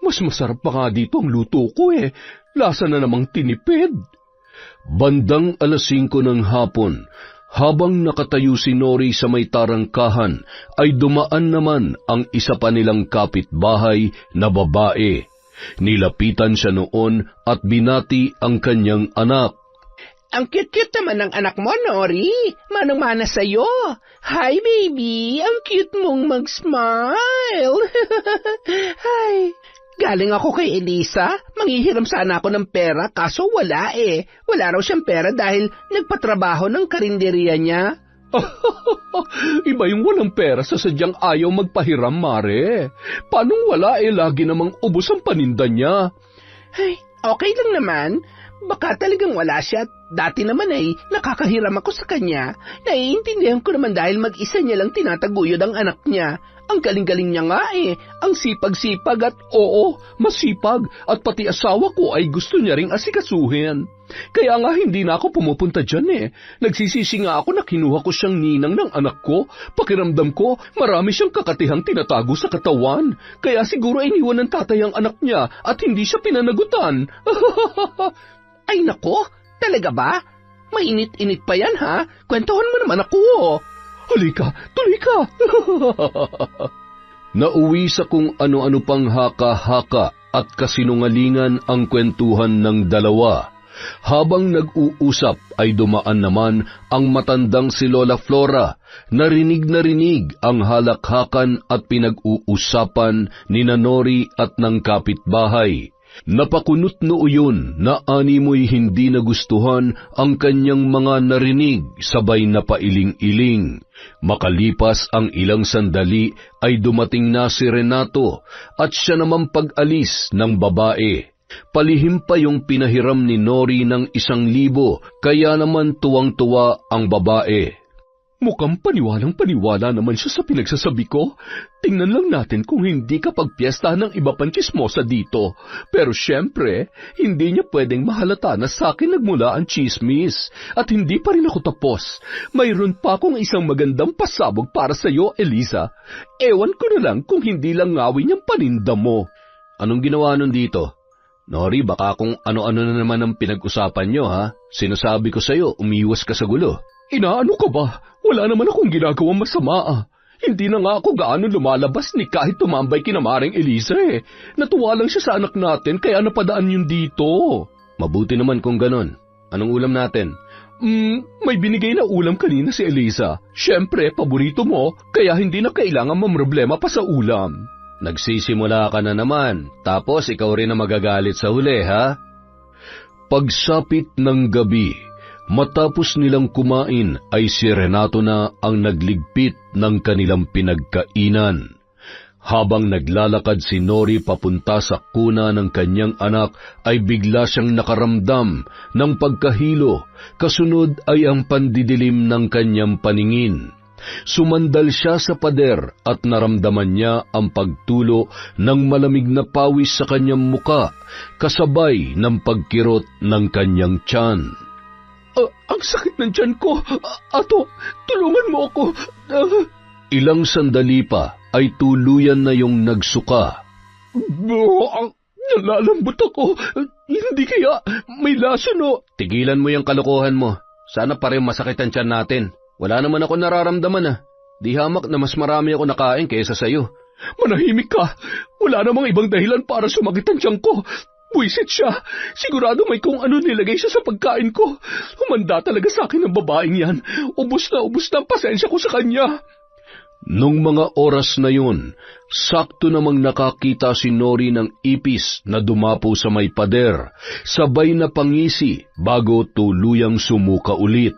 mas masarap pa nga dito ang luto ko eh. Lasa na namang tinipid. Bandang 5:00 ng hapon, Habang nakatayo si Nori sa may tarangkahan, ay dumaan naman ang isa pa nilang kapitbahay na babae. Nilapitan siya noon at binati ang kanyang anak. Ang cute-cute naman ng anak mo, Nori. Manang-mana sa'yo. Hi, baby. Ang cute mong mag-smile. Hi. Galing ako kay Elisa. Manghihiram sana ako ng pera, kaso wala eh. Wala raw siyang pera dahil nagpatrabaho ng karinderiya niya. Iba yung walang pera sa sadyang ayaw magpahiram, Mare. Paanong wala lagi namang ubos ang paninda niya? Ay, okay lang naman. Baka talagang wala siya. Dati naman ay nakakahiram ako sa kanya. Naiintindihan ko naman dahil mag-isa niya lang tinataguyod ang anak niya. Ang galing-galing niya nga eh. Ang sipag-sipag at masipag. At pati asawa ko ay gusto niya ring asikasuhin. Kaya nga hindi na ako pumupunta dyan eh. Nagsisisi nga ako na kinuha ko siyang ninang ng anak ko. Pakiramdam ko, marami siyang kakatihang tinatago sa katawan. Kaya siguro iniwan ng tatay ang anak niya at hindi siya pinanagutan. Ay nako, talaga ba? Mainit-init pa yan ha? Kwentuhan mo naman ako. Halika, tuloy ka. Nauwi sa kung ano-ano pang haka-haka at kasinungalingan ang kwentuhan ng dalawa. Habang nag-uusap ay dumaan naman ang matandang si Lola Flora. Narinig ang halakhakan at pinag-uusapan ni Nori at ng kapitbahay. Napakunot noo yun na animoy hindi nagustuhan ang kanyang mga narinig, sabay na pailing-iling. Makalipas ang ilang sandali ay dumating na si Renato at siya naman pag-alis ng babae. Palihim pa yung pinahiram ni Nori ng 1,000, kaya naman tuwang-tuwa ang babae. Mukhang paniwalang-paniwala naman siya sa pinagsasabi ko. Tingnan lang natin kung hindi ka pagpiestahan ng iba pang chismosa dito. Pero syempre, hindi niya pwedeng mahalata na sa akin nagmula ang chismis. At hindi pa rin ako tapos. Mayroon pa akong isang magandang pasabog para sa iyo, Eliza. Ewan ko na lang kung hindi lang ngawin yung paninda mo. Anong ginawa nun dito? Nori, baka kung ano-ano na naman ang pinag-usapan nyo, ha? Sinasabi ko sa'yo, umiwas ka sa gulo. Inaano ka ba? Wala naman akong ginagawang masama. Hindi na nga ako gaano lumalabas ni kahit tumambay kina Maring Elisa eh. Natuwa lang siya sa anak natin kaya napadaan yun dito. Mabuti naman kung ganon. Anong ulam natin? May binigay na ulam kanina si Elisa. Siyempre, paborito mo, kaya hindi na kailangan mamroblema pa sa ulam. Nagsisimula ka na naman, tapos ikaw rin na magagalit sa huli, ha? Pagsapit ng gabi, matapos nilang kumain ay si Renato na ang nagligpit ng kanilang pinagkainan. Habang naglalakad si Nori papunta sa kuna ng kanyang anak ay bigla siyang nakaramdam ng pagkahilo, kasunod ay ang pandidilim ng kanyang paningin. Sumandal siya sa pader at naramdaman niya ang pagtulo ng malamig na pawis sa kanyang muka, kasabay ng pagkirot ng kanyang tiyan. Ang sakit ng tiyan ko. Ato, tulungan mo ako. Ilang sandali pa ay tuluyan na yung nagsuka. Nalalambot ako. Hindi kaya may laso, no? Tigilan mo yung kalokohan mo. Sana pa rin masakit ang tiyan natin. Wala naman ako nararamdaman Di hamak na mas marami ako nakain kaysa sa'yo. Manahimik ka. Wala namang ibang dahilan para sumakit ang tiyan ko. Buisit siya. Sigurado may kung ano nilagay siya sa pagkain ko. Humanda talaga sa akin ang babaeng yan. Ubus na ang pasensya ko sa kanya. Nung mga oras na yun, sakto namang nakakita si Nori ng ipis na dumapo sa may pader, sabay na pangisi bago tuluyang sumuka ulit.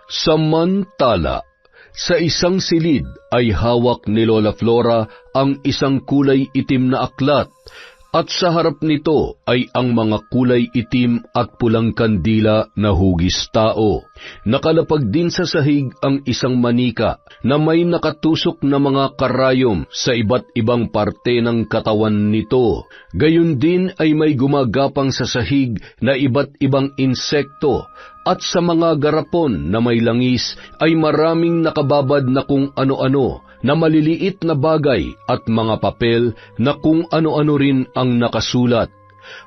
Samantala, sa isang silid ay hawak ni Lola Flora ang isang kulay itim na aklat, at sa harap nito ay ang mga kulay itim at pulang kandila na hugis tao. Nakalapag din sa sahig ang isang manika na may nakatusok na mga karayom sa iba't ibang parte ng katawan nito. Gayon din ay may gumagapang sa sahig na iba't ibang insekto, at sa mga garapon na may langis ay maraming nakababad na kung ano-ano, na maliliit na bagay at mga papel na kung ano-ano rin ang nakasulat.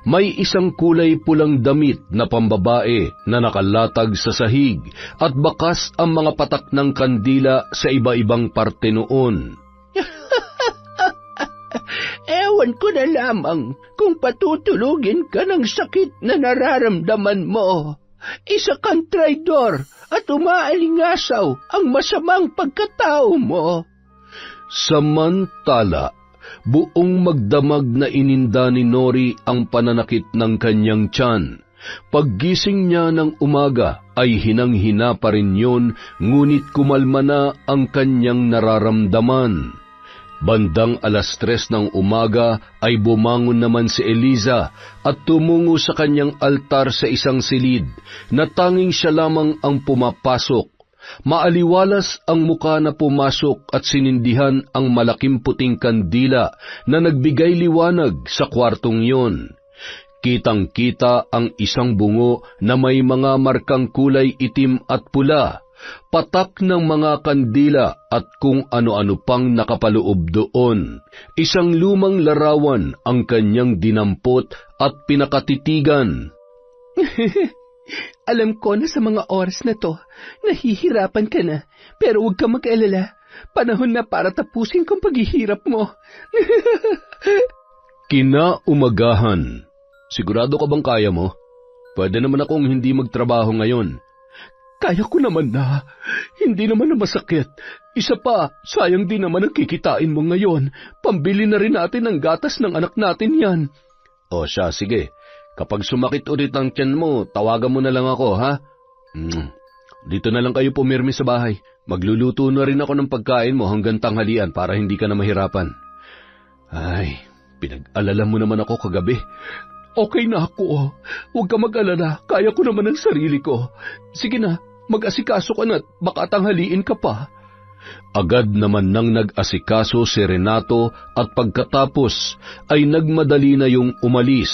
May isang kulay pulang damit na pambabae na nakalatag sa sahig at bakas ang mga patak ng kandila sa iba-ibang parte noon. Ewan ko na lamang kung patutulugin ka ng sakit na nararamdaman mo. Isa kang traidor at umaalingasaw ang masamang pagkatao mo. Samantala, buong magdamag na ininda ni Nori ang pananakit ng kanyang tiyan. Paggising niya ng umaga ay hinang-hina pa rin yun, ngunit kumalma na ang kanyang nararamdaman. Bandang 3:00 ng umaga ay bumangon naman si Eliza at tumungo sa kanyang altar sa isang silid na tanging siya lamang ang pumapasok. Maaliwalas ang muka na pumasok at sinindihan ang malaking puting kandila na nagbigay liwanag sa kwartong iyon. Kitang-kita ang isang bungo na may mga markang kulay itim at pula, patak ng mga kandila at kung ano-ano pang nakapaloob doon. Isang lumang larawan ang kanyang dinampot at pinakatitigan. Alam ko na sa mga oras na to, nahihirapan ka na, pero huwag ka mag-alala. Panahon na para tapusin kong paghihirap mo. Kinaumagahan. Sigurado ka bang kaya mo? Pwede naman akong hindi magtrabaho ngayon. Kaya ko naman na. Hindi naman na masakit. Isa pa, sayang din naman ang kikitain mo ngayon. Pambili na rin natin ng gatas ng anak natin yan. O siya, sige. Kapag sumakit ulit ang tiyan mo, tawagan mo na lang ako, ha? Dito na lang kayo pumirmi sa bahay. Magluluto na rin ako ng pagkain mo hanggang tanghalian para hindi ka na mahirapan. Ay, pinag-alala mo naman ako kagabi. Okay na ako. Huwag ka mag-alala. Kaya ko naman ang sarili ko. Sige na, mag-asikaso ka na at baka tanghaliin ka pa. Agad naman nang nag-asikaso si Renato at pagkatapos ay nagmadali na yung umalis.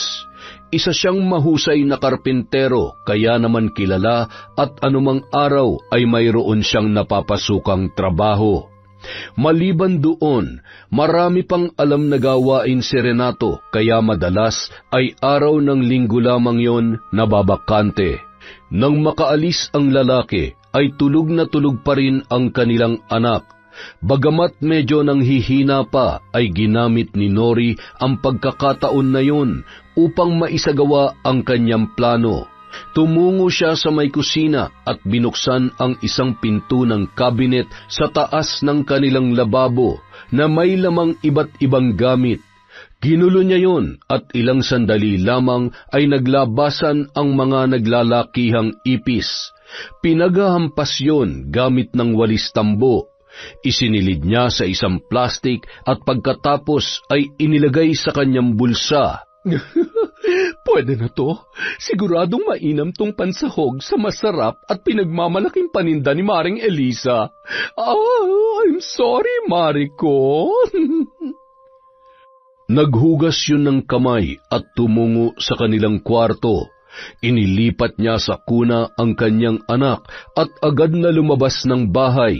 Isa siyang mahusay na karpintero, kaya naman kilala at anumang araw ay mayroon siyang napapasukang trabaho. Maliban doon, marami pang alam na gawain si Renato, kaya madalas ay araw ng linggo lamang yon nababakante. Nang makaalis ang lalaki, ay tulog na tulog pa rin ang kanilang anak. Bagamat medyo nanghihina pa, ay ginamit ni Nori ang pagkakataon na yun upang maisagawa ang kanyang plano. Tumungo siya sa may kusina at binuksan ang isang pinto ng kabinet sa taas ng kanilang lababo na may lamang iba't ibang gamit. Ginulo niya yun at ilang sandali lamang ay naglabasan ang mga naglalakihang ipis. Pinaghahampas yun gamit ng walis tambo. Isinilid niya sa isang plastik at pagkatapos ay inilagay sa kanyang bulsa. Pwede na to. Siguradong mainam tong pansahog sa masarap at pinagmamalaking paninda ni Maring Eliza. I'm sorry, Mariko. Naghugas yun ng kamay at tumungo sa kanilang kwarto. Inilipat niya sa kuna ang kanyang anak at agad na lumabas ng bahay.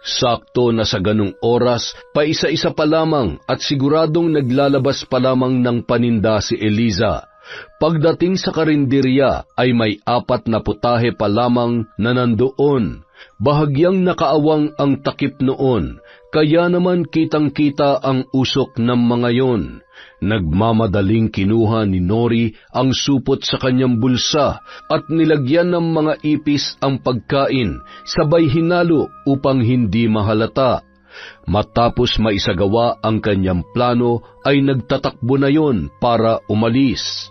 Sakto na sa ganung oras, paisa-isa pa lamang at siguradong naglalabas pa lamang ng paninda si Eliza. Pagdating sa karinderya ay may 4 na putahe pa lamang na nandoon. Bahagyang nakaawang ang takip noon, kaya naman kitang-kita ang usok ng mga yon. Nagmamadaling kinuha ni Nori ang supot sa kanyang bulsa at nilagyan ng mga ipis ang pagkain, sabay hinalo upang hindi mahalata. Matapos maisagawa ang kanyang plano ay nagtatakbo na yon para umalis.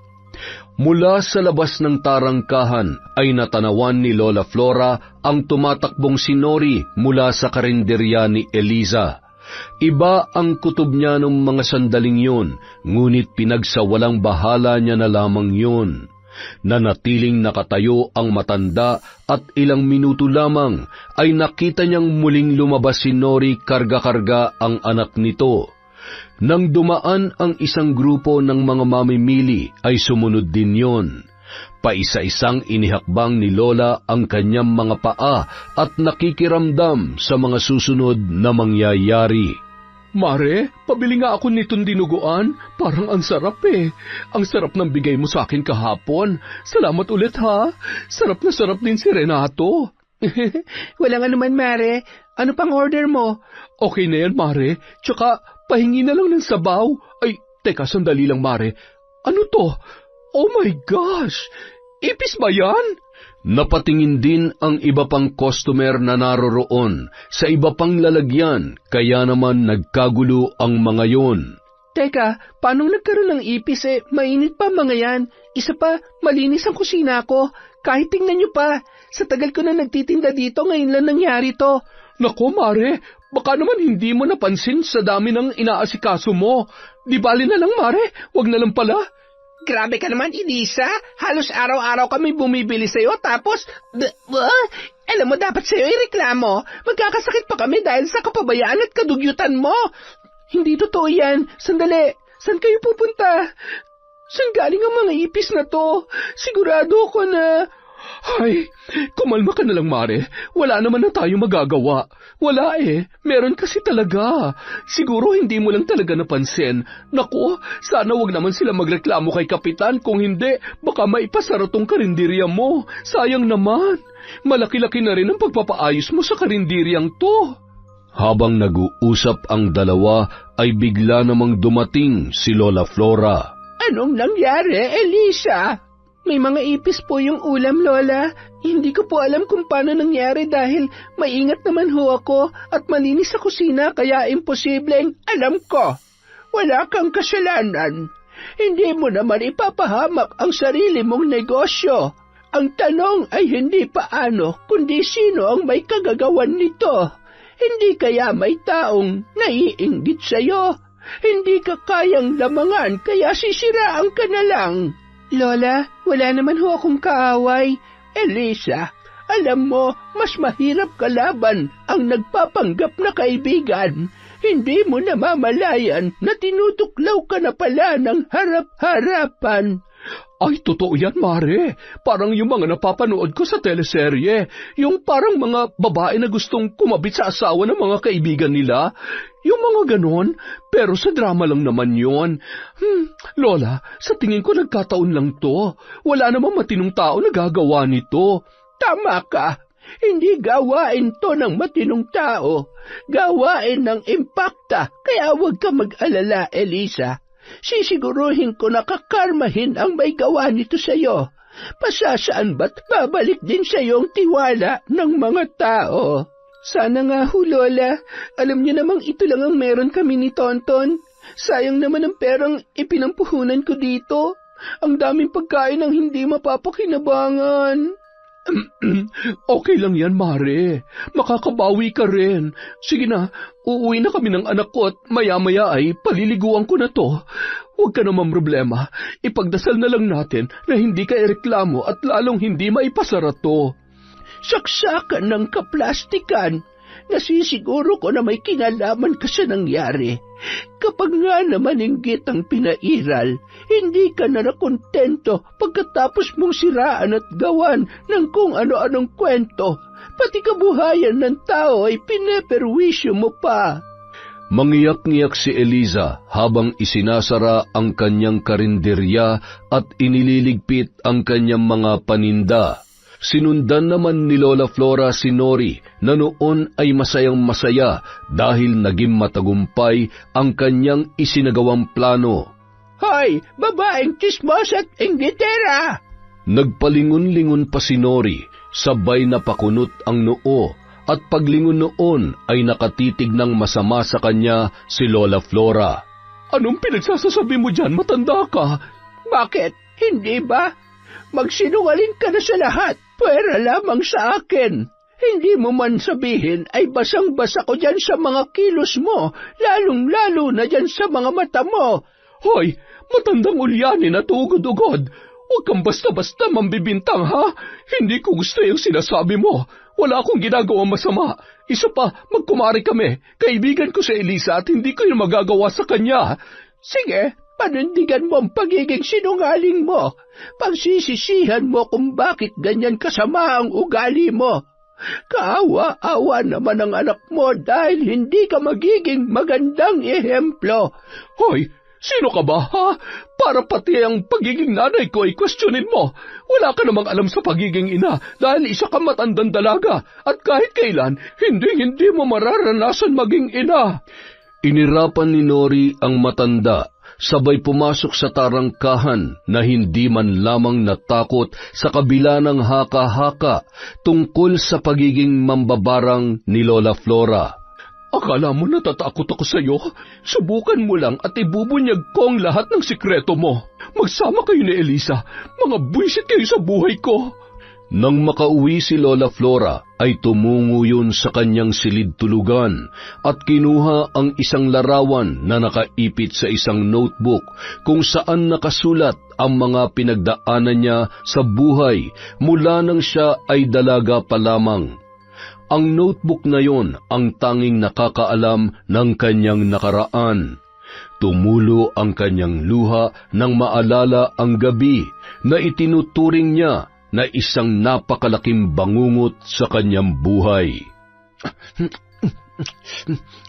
Mula sa labas ng tarangkahan ay natanawan ni Lola Flora ang tumatakbong si Nori mula sa karinderya ni Eliza. Iba ang kutob niya ng mga sandaling yun, ngunit pinagsawalang bahala niya na lamang yun. Nanatiling nakatayo ang matanda at ilang minuto lamang ay nakita niyang muling lumabas si Nori karga-karga ang anak nito. Nang dumaan ang isang grupo ng mga mamimili ay sumunod din yon. Paisa-isang inihakbang ni Lola ang kanyang mga paa at nakikiramdam sa mga susunod na mangyayari. Mare, pabili nga ako nitong dinuguan. Parang ang sarap eh. Ang sarap ng bigay mo sa akin kahapon. Salamat ulit ha. Sarap na sarap din si Renato. Wala nga naman, Mare. Ano pang order mo? Okay na yan, Mare. Tsaka, pahingi na lang ng sabaw. Ay, teka, sandali lang, Mare. Ano to? Oh my gosh! Ipis ba yan? Napatingin din ang iba pang customer na naroroon sa iba pang lalagyan, kaya naman nagkagulo ang mga yon. Teka, paano nagkaroon ng ipis eh? Mainit pa mga yan. Isa pa, malinis ang kusina ko. Kahit tingnan nyo pa, sa tagal ko na nagtitinda dito, ngayon lang nangyari to. Nako, Mare, baka naman hindi mo napansin sa dami ng inaasikaso mo. Di bali na lang, Mare, wag na lang pala. Grabe ka naman, Elisa. Halos araw-araw kami bumibili sa'yo, tapos... alam mo, dapat sa'yo ireklamo. Magkakasakit pa kami dahil sa kapabayaan at kadugyutan mo. Hindi totoo yan. Sandali, saan kayo pupunta? Saan galing ang mga ipis na to? Sigurado ako na... Ay, kumalma ka na lang, Mare. Wala naman na tayo magagawa. Wala eh, meron kasi talaga. Siguro hindi mo lang talaga napansin. Naku, sana wag naman sila magreklamo kay Kapitan. Kung hindi, baka maipasara tong karinderya mo. Sayang naman. Malaki-laki na rin ang pagpapaayos mo sa karinderyang to. Habang nag-uusap ang dalawa, ay bigla namang dumating si Lola Flora. Anong nangyari, Elisa? May mga ipis po yung ulam, Lola. Hindi ko po alam kung paano nangyari dahil maingat naman ho ako at malinis sa kusina kaya imposibleng alam ko. Wala kang kasalanan. Hindi mo naman ipapahamak ang sarili mong negosyo. Ang tanong ay hindi paano, kundi sino ang may kagagawan nito. Hindi kaya may taong naiinggit sa'yo. Hindi ka kayang lamangan kaya sisiraan ka na lang. Lola, wala naman ho akong kaaway. Elisa, alam mo, mas mahirap kalaban ang nagpapanggap na kaibigan. Hindi mo namamalayan na tinutuklaw ka na pala ng harap-harapan. Ay, totoo yan, Mare. Parang yung mga napapanood ko sa teleserye. Yung parang mga babae na gustong kumabit sa asawa ng mga kaibigan nila. Yung mga ganon. Pero sa drama lang naman yon. Lola, sa tingin ko nagkataon lang to. Wala namang matinong tao na gagawa nito. Tama ka. Hindi gawain to ng matinong tao. Gawain ng impakta. Kaya huwag ka mag-alala, Elisa. Sisiguruhin ko na kakarmahin ang may gawa nito sa'yo. Pasasaan ba't babalik din sa'yo ang tiwala ng mga tao? Sana nga ho, Lola. Alam niyo namang ito lang ang meron kami ni Tonton. Sayang naman ang perang ipinampuhunan ko dito. Ang daming pagkain ang hindi mapapakinabangan. Okay lang yan, Mare. Makakabawi ka rin. Sige na, uuwi na kami ng anak ko at maya-maya ay paliliguan ko na to. Huwag ka naman problema. Ipagdasal na lang natin na hindi ka ireklamo at lalong hindi maipasara to. Saksakan ng kaplastikan. Nasisiguro ko na may kinalaman ka sa nangyari. Kapag nga naman inggit ang pinairal, hindi ka na nakontento pagkatapos mong siraan at gawan ng kung ano-anong kwento. Pati kabuhayan ng tao ay pineperwisyo mo pa. Mangiyak-ngiyak si Eliza habang isinasara ang kanyang karinderya at inililigpit ang kanyang mga paninda. Sinundan naman ni Lola Flora si Nori na noon ay masayang-masaya dahil naging matagumpay ang kanyang isinagawang plano. Hoy, babaeng chismos at inggitera! Nagpalingon-lingon pa si Nori, sabay na pakunot ang noo at paglingon noon ay nakatitig ng masama sa kanya si Lola Flora. Anong pinagsasasabi mo dyan, matanda ka? Bakit? Hindi ba? Magsinungaling ka na sa lahat. Pwera lamang sa akin. Hindi mo man sabihin ay basang-basa ko dyan sa mga kilos mo, lalong-lalo na dyan sa mga mata mo. Hoy, matandang ulyanin at ugod-ugod. Huwag kang basta-basta mambibintang, ha? Hindi ko gusto yung sinasabi mo. Wala akong ginagawa masama. Isa pa, magkumari kami. Kaibigan ko si Elisa at hindi ko yung magagawa sa kanya. Sige, panindigan mo ang pagiging sinungaling mo. Pagsisisihan mo kung bakit ganyan kasama ang ugali mo. Kaawa-awa naman ang anak mo dahil hindi ka magiging magandang ehemplo. Hoy, sino ka ba, ha? Para pati ang pagiging nanay ko ay questionin mo. Wala ka namang alam sa pagiging ina dahil isa ka matandang dalaga at kahit kailan, hindi mo mararanasan maging ina. Inirapan ni Nori ang matanda, sabay pumasok sa tarangkahan na hindi man lamang natakot sa kabila ng haka-haka tungkol sa pagiging mambabarang ni Lola Flora. Akala mo natatakot ako sa iyo? Subukan mo lang at ibubunyag ko ang lahat ng sikreto mo. Magsama kayo ni Elisa. Mga buwisit kayo sa buhay ko. Nang makauwi si Lola Flora, ay tumungo yun sa kanyang silid-tulugan at kinuha ang isang larawan na nakaipit sa isang notebook kung saan nakasulat ang mga pinagdaanan niya sa buhay mula nang siya ay dalaga pa lamang. Ang notebook na yon ang tanging nakakaalam ng kanyang nakaraan. Tumulo ang kanyang luha nang maalala ang gabi na itinuturing niya na isang napakalaking bangungot sa kanyang buhay.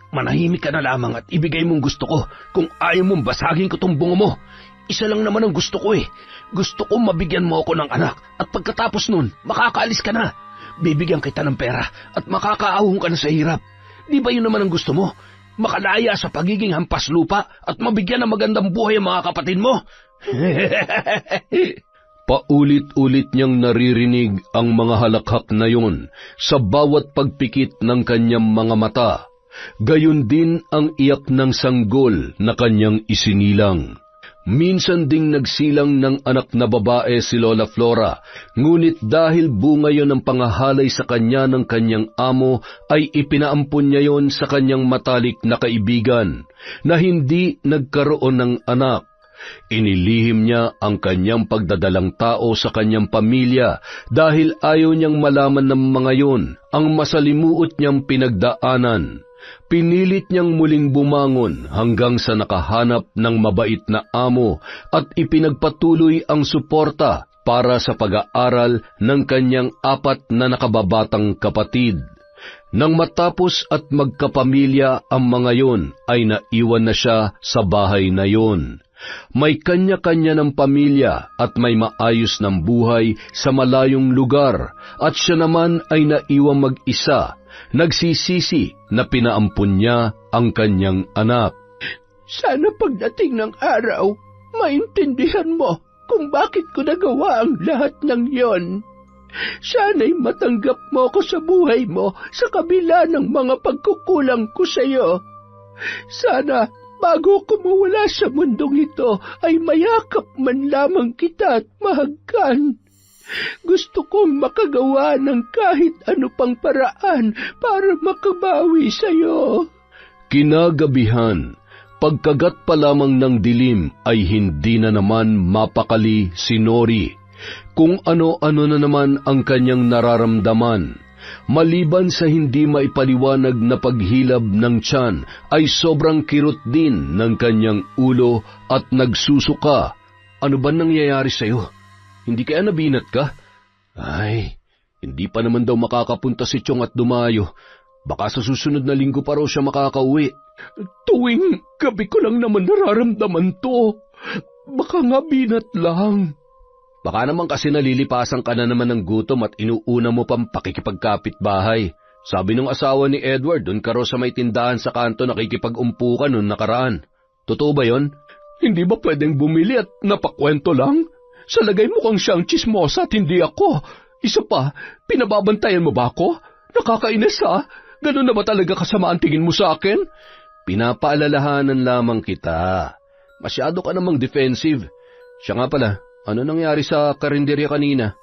Manahimik ka na lamang at ibigay mong gusto ko kung ayaw mong basagin ko tong bungo mo. Isa lang naman ang gusto ko eh. Gusto ko mabigyan mo ako ng anak at pagkatapos nun, makakaalis ka na. Bibigyan kita ng pera at makakaahon ka na sa hirap. Di ba yun naman ang gusto mo? Makalaya sa pagiging hampas lupa at mabigyan ng magandang buhay ang mga kapatid mo? Paulit-ulit niyang naririnig ang mga halakhak na yon sa bawat pagpikit ng kanyang mga mata. Gayon din ang iyak ng sanggol na kanyang isinilang. Minsan ding nagsilang ng anak na babae si Lola Flora, ngunit dahil bunga yon ng pangahalay sa kanya ng kanyang amo, ay ipinaampun niya yon sa kanyang matalik na kaibigan, na hindi nagkaroon ng anak. Inilihim niya ang kanyang pagdadalang tao sa kanyang pamilya dahil ayaw niyang malaman ng mga yon ang masalimuot niyang pinagdaanan. Pinilit niyang muling bumangon hanggang sa nakahanap ng mabait na amo at ipinagpatuloy ang suporta para sa pag-aaral ng kanyang 4 na nakababatang kapatid. Nang matapos at magkapamilya ang mga yon, ay naiwan na siya sa bahay na yon. May kanya-kanya ng pamilya at may maayos ng buhay sa malayong lugar at siya naman ay naiwang mag-isa, nagsisisi na pinaampun niya ang kanyang anak. Sana pagdating ng araw, maintindihan mo kung bakit ko nagawa ang lahat ng yon. Sana'y matanggap mo ko sa buhay mo sa kabila ng mga pagkukulang ko sa iyo. Sana bago ko mawala sa mundong ito, ay mayakap man lamang kita at mahagkan. Gusto kong makagawa ng kahit ano pang paraan para makabawi sa iyo. Kinagabihan, pagkagat pa lamang ng dilim ay hindi na naman mapakali si Nori. Kung ano-ano na naman ang kanyang nararamdaman. Maliban sa hindi maipaliwanag na paghilab ng tiyan, ay sobrang kirot din ng kanyang ulo at nagsusuka. Ano ba nangyayari sa'yo? Hindi kaya nabinat ka? Ay, hindi pa naman daw makakapunta si Chong at Dumayo. Baka sa susunod na linggo pa raw siya makakauwi. Tuwing gabi ko lang naman nararamdaman to. Baka nga binat lang. Baka naman kasi nalilipasan ka na naman ng gutom at inuuna mo pang pakikipagkapit-bahay. Sabi ng asawa ni Edward, doon ka raw sa may tindahan sa kanto nakikipag-umpukan noong nakaraan. Totoo ba yon? Hindi ba pwedeng bumili at napakwento lang? Sa lagay mo kang siyang chismosa at hindi ako. Isa pa, pinababantayan mo ba ako? Nakakainis ha? Ganun na ba talaga kasama ang tingin mo sa akin? Pinapaalalahanan lamang kita. Masyado ka namang defensive. Siya nga pala, ano nangyari sa karinderya kanina?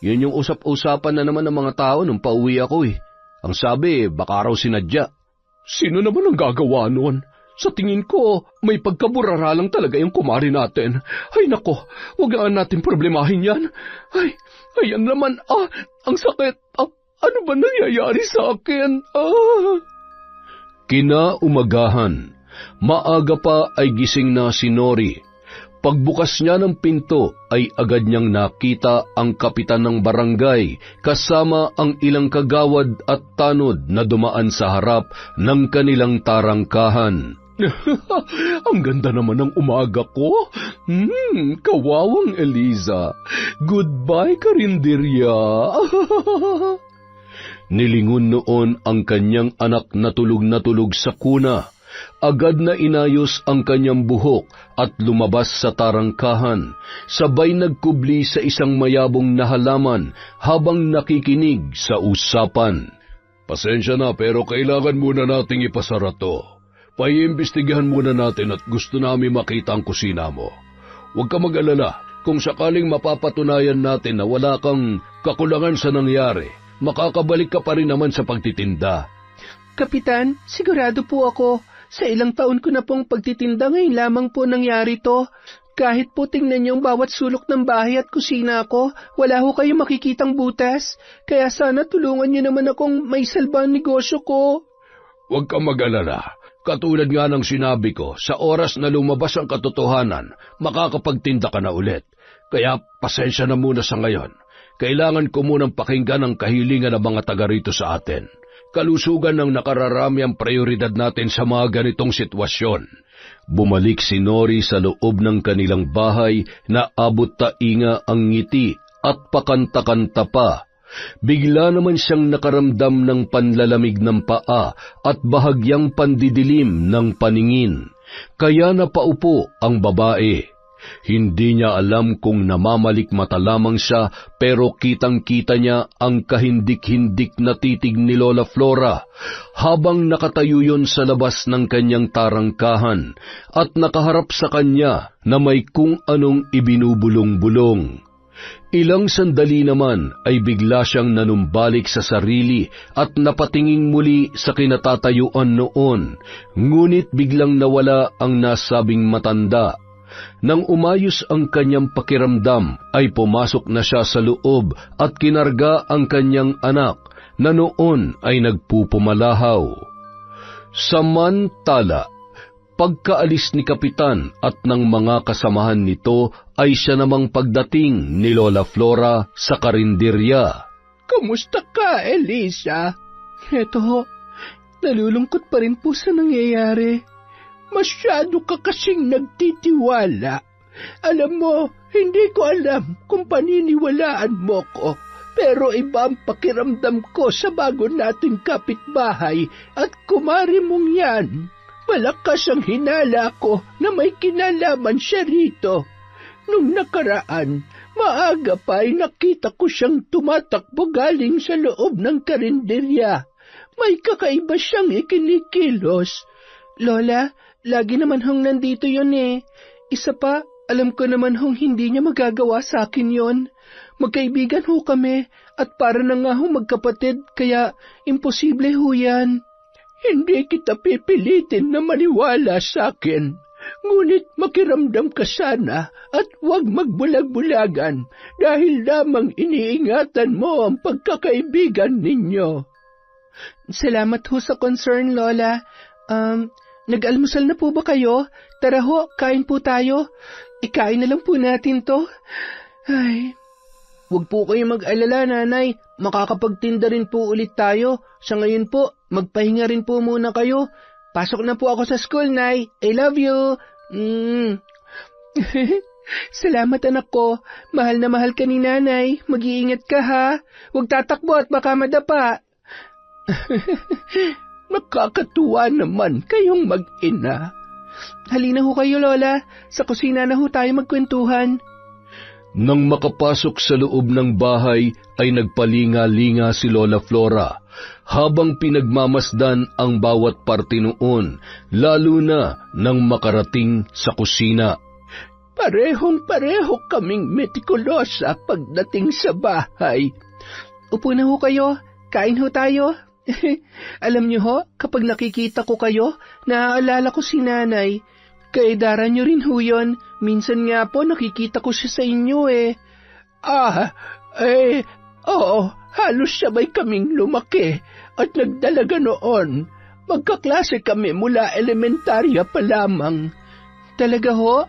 Yun yung usap-usapan na naman ng mga tao nung pauwi ako eh. Ang sabi, baka raw sinadya. Sino naman ang gagawa nun? Sa tingin ko, may pagkaburara lang talaga yung kumari natin. Ay nako, huwag nga natin problemahin yan. Ay, ayan naman, ang sakit. Ano ba nangyayari sa akin? Kinaumagahan, maaga pa ay gising na si Nori. Pagbukas niya ng pinto ay agad niyang nakita ang kapitan ng barangay kasama ang ilang kagawad at tanod na dumaan sa harap ng kanilang tarangkahan. Ang ganda naman ng umaga ko. Kawawang Eliza. Goodbye, karinderya. Nilingon noon ang kanyang anak na tulog sa kuna. Agad na inayos ang kanyang buhok at lumabas sa tarangkahan, sabay nagkubli sa isang mayabong na halaman habang nakikinig sa usapan. Pasensya na pero kailangan muna nating ipasara to. Paiimbestigahan muna natin at gusto namin makita ang kusina mo. Huwag ka mag-alala, kung sakaling mapapatunayan natin na wala kang kakulangan sa nangyari, makakabalik ka pa rin naman sa pagtitinda. Kapitan, sigurado po ako. Sa ilang taon ko na pong pagtitinda ngayon lamang po nangyari to. Kahit po tingnan niyo ang bawat sulok ng bahay at kusina ko, wala ho kayong makikitang butas. Kaya sana tulungan niyo naman akong may salba ang negosyo ko. Huwag kang mag-alala. Katulad nga ng sinabi ko, sa oras na lumabas ang katotohanan, makakapagtinda ka na ulit. Kaya pasensya na muna sa ngayon. Kailangan ko munang pakinggan ang kahilingan ng mga taga rito sa atin. Kalusugan ng nakararami ang prioridad natin sa mga ganitong sitwasyon. Bumalik si Nori sa loob ng kanilang bahay na abot tainga ang ngiti at pakanta-kanta pa. Bigla naman siyang nakaramdam ng panlalamig ng paa at bahagyang pandidilim ng paningin. Kaya napaupo ang babae. Hindi niya alam kung namamalikmata lamang siya pero kitang-kita niya ang kahindik-hindik na titig ni Lola Flora habang nakatayo yon sa labas ng kanyang tarangkahan at nakaharap sa kanya na may kung anong ibinubulong-bulong. Ilang sandali naman ay bigla siyang nanumbalik sa sarili at napatingin muli sa kinatatayuan noon, ngunit biglang nawala ang nasabing matanda. Nang umayos ang kanyang pakiramdam, ay pumasok na siya sa loob at kinarga ang kanyang anak na noon ay nagpupumalahaw. Samantala, pagkaalis ni Kapitan at ng mga kasamahan nito ay siya namang pagdating ni Lola Flora sa karinderya. Kamusta ka, Eliza? Eto ho, nalulungkot pa rin po sa nangyayari. Masyado ka kasing nagtitiwala. Alam mo, hindi ko alam kung paniniwalaan mo ko, pero iba ang pakiramdam ko sa bago nating kapitbahay at kumari mong yan. Malakas ang hinala ko na may kinalaman siya rito. Nung nakaraan, maaga pa ay nakita ko siyang tumatakbo galing sa loob ng karinderya. May kakaiba siyang ikinikilos. Lola, lagi naman hong nandito yon eh. Isa pa, alam ko naman hong hindi niya magagawa sa akin yon. Magkaibigan ho kami at para na nga hong magkapatid kaya imposible ho yan. Hindi kita pipilitin na maniwala sa akin. Ngunit makiramdam ka sana at huwag magbulag-bulagan dahil lamang iniingatan mo ang pagkakaibigan ninyo. Salamat ho sa concern, Lola. Nag-almusal na po ba kayo? Tara ho, kain po tayo. Ikain na lang po natin to. Ay, huwag po kayo mag-alala, Nanay. Makakapagtinda rin po ulit tayo. Sa ngayon po, magpahinga rin po muna kayo. Pasok na po ako sa school, Nay. I love you. Salamat, anak ko. Mahal na mahal ka ni Nanay. Mag-iingat ka, ha? Huwag tatakbo at baka madapa. Nakakatuwa naman kayong mag-ina. Halina ho kayo, Lola. Sa kusina na ho tayo magkwentuhan. Nang makapasok sa loob ng bahay, ay nagpalinga-linga si Lola Flora, habang pinagmamasdan ang bawat parte noon, lalo na nang makarating sa kusina. Parehong-pareho kaming metikulosa pagdating sa bahay. Upo na ho kayo. Kain ho tayo. Alam niyo ho, kapag nakikita ko kayo, naaalala ko si Nanay. Kaedaran niyo rin ho yun. Minsan nga po nakikita ko siya sa inyo eh. Oo, halos sabay kaming lumaki at nagdalaga noon. Magkaklase kami mula elementarya pa lamang. Talaga ho?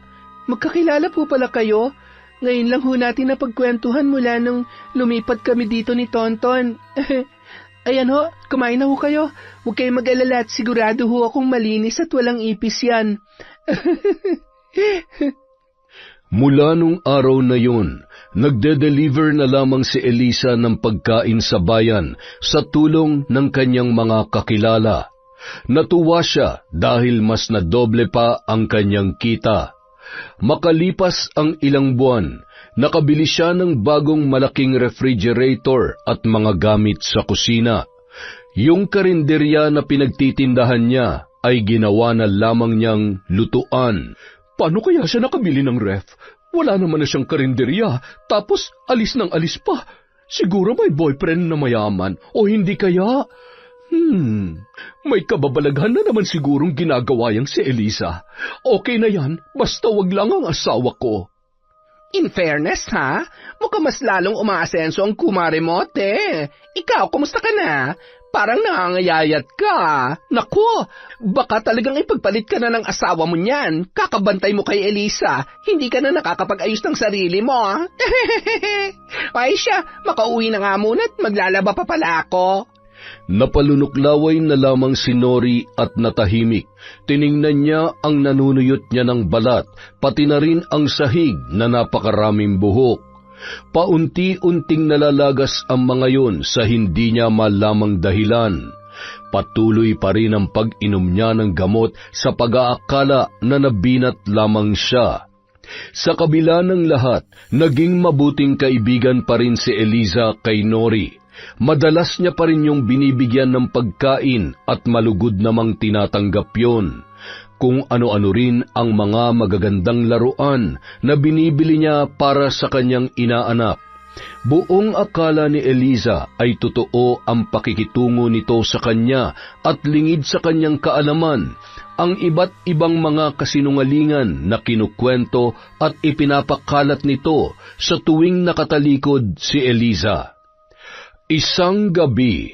magkakilala po pala kayo. Ngayon lang ho natin napagkwentuhan mula nung lumipat kami dito ni Tonton. Ayan ho, kumain na ho kayo. Huwag kayong mag-alala at sigurado ho akong malinis at walang ipis yan. Mula nung araw na yun, nagde-deliver na lamang si Eliza ng pagkain sa bayan sa tulong ng kanyang mga kakilala. Natuwa siya dahil mas nadoble pa ang kanyang kita. Makalipas ang ilang buwan, nakabili siya ng bagong malaking refrigerator at mga gamit sa kusina. Yung karinderya na pinagtitindahan niya ay ginawa na lamang niyang lutuan. Paano kaya siya nakabili ng ref? Wala naman na siyang karinderya, tapos alis ng alis pa. Siguro may boyfriend na mayaman, o hindi kaya? May kababalaghan na naman sigurong ginagawa yang si Eliza. Okay na yan, basta wag lang ang asawa ko. In fairness, ha? Mukhang mas lalong umaasenso ang kumare mo, te. Ikaw, kumusta ka na? Parang nangangayayat ka. Naku, baka talagang ipagpalit ka na ng asawa mo niyan. Kakabantay mo kay Eliza. Hindi ka na nakakapag-ayos ng sarili mo. Ay siya, makauwi na nga muna at maglalaba pa pala ako. Napalunuklaway na lamang si Nori at natahimik. Tiningnan niya ang nanunuyot niya ng balat, pati na rin ang sahig na napakaraming buhok. Paunti-unting nalalagas ang mga yun sa hindi niya malamang dahilan. Patuloy pa rin ang pag-inom niya ng gamot sa pag-aakala na nabinat lamang siya. Sa kabila ng lahat, naging mabuting kaibigan pa rin si Eliza kay Nori. Madalas niya pa rin yung binibigyan ng pagkain at malugod namang tinatanggap yun. Kung ano-ano rin ang mga magagandang laruan na binibili niya para sa kanyang inaanak. Buong akala ni Eliza ay totoo ang pakikitungo nito sa kanya at lingid sa kanyang kaalaman, ang iba't ibang mga kasinungalingan na kinukwento at ipinapakalat nito sa tuwing nakatalikod si Eliza. Isang gabi,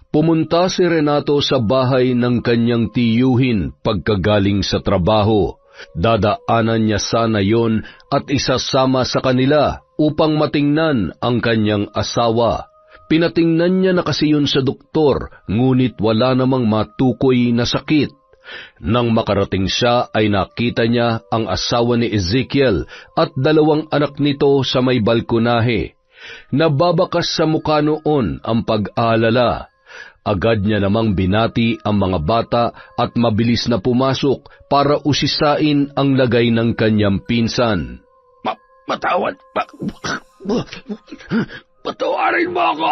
pumunta si Renato sa bahay ng kanyang tiyuhin pagkagaling sa trabaho. Dadaanan niya sana yon at isasama sa kanila upang matingnan ang kanyang asawa. Pinatingnan niya na kasi yun sa doktor, ngunit wala namang matukoy na sakit. Nang makarating siya ay nakita niya ang asawa ni Ezekiel at 2 anak nito sa may balkonahe. Nababakas sa mukha noon ang pag-aalala. Agad niya namang binati ang mga bata at mabilis na pumasok para usisain ang lagay ng kanyang pinsan. Patawad. Patawarin mo ako.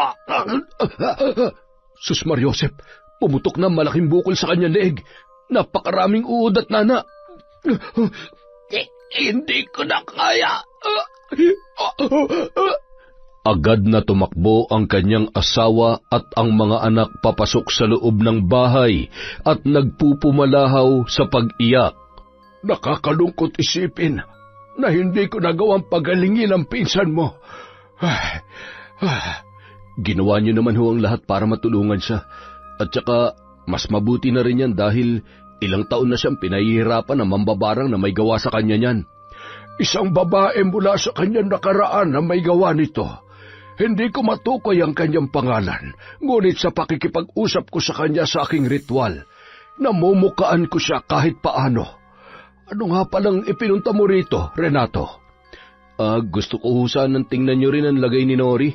Sus Mariosep, pumutok na malaking bukol sa kanyang leeg. Napakaraming uod at nana. Hindi ko na kaya. Agad na tumakbo ang kanyang asawa at ang mga anak papasok sa loob ng bahay at nagpupumalahaw sa pag-iyak. Nakakalungkot isipin na hindi ko nagawang pagalingin ang pinsan mo. Ginawa niyo naman ho ang lahat para matulungan siya. At saka, mas mabuti na rin yan dahil ilang taon na siyang pinahihirapan na mambabarang na may gawa sa kanya niyan. Isang babae mula sa kanyang nakaraan na may gawa nito. Hindi ko matukoy ang kanyang pangalan, ngunit sa pakikipag-usap ko sa kanya sa aking ritual, namumukaan ko siya kahit paano. Ano nga palang ipinunta mo rito, Renato? Gusto ko sanang tingnan niyo rin ang lagay ni Nori.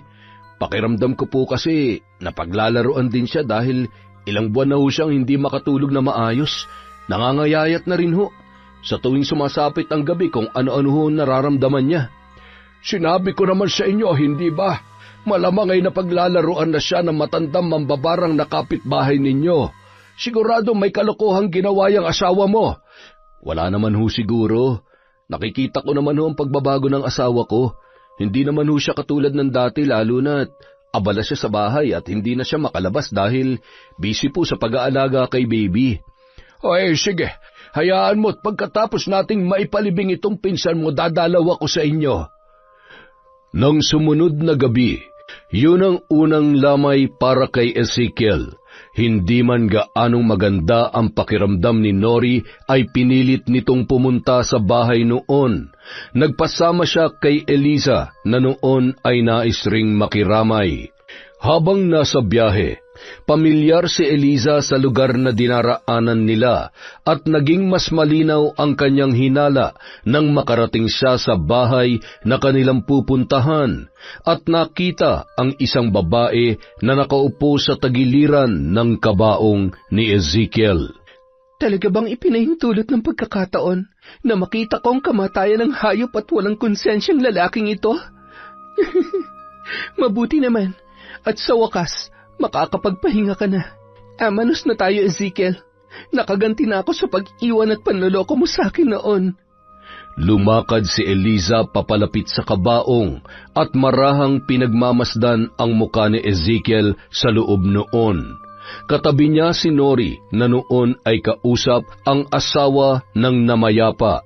Pakiramdam ko po kasi napaglalaroan din siya dahil ilang buwan na ho siyang hindi makatulog na maayos. Nangangayayat na rin ho. Sa tuwing sumasapit ang gabi kung ano-ano ho nararamdaman niya. Sinabi ko naman sa inyo, hindi ba? Malamang ay napaglalaroan na siya ng matandang mambabarang na kapitbahay ninyo. Sigurado may kalokohang ginawa yung asawa mo. Wala naman ho siguro. Nakikita ko naman ho ang pagbabago ng asawa ko. Hindi naman ho siya katulad ng dati lalo na't abala siya sa bahay at hindi na siya makalabas dahil busy po sa pag-aalaga kay baby. Ay, sige. Hayaan mo't pagkatapos nating maipalibing itong pinsan mo, dadalaw ako sa inyo. Nang sumunod na gabi, yun ang unang lamay para kay Ezekiel. Hindi man gaanong maganda ang pakiramdam ni Nori ay pinilit nitong pumunta sa bahay noon. Nagpasama siya kay Eliza na noon ay nais ring makiramay. Habang nasa biyahe, pamilyar si Eliza sa lugar na dinaraanan nila at naging mas malinaw ang kanyang hinala nang makarating siya sa bahay na kanilang pupuntahan at nakita ang isang babae na nakaupo sa tagiliran ng kabaong ni Ezekiel. Talaga bang ipinahintulot ng pagkakataon na makita kong kamatayan ng hayop at walang konsensyang lalaking ito? Mabuti naman. At sa wakas, makakapagpahinga ka na. Amanos na tayo, Ezekiel. Nakaganti na ako sa pag-iwan at panloloko mo sa akin noon. Lumakad si Eliza papalapit sa kabaong at marahang pinagmamasdan ang muka ni Ezekiel sa loob noon. Katabi niya si Nori na noon ay kausap ang asawa ng namayapa.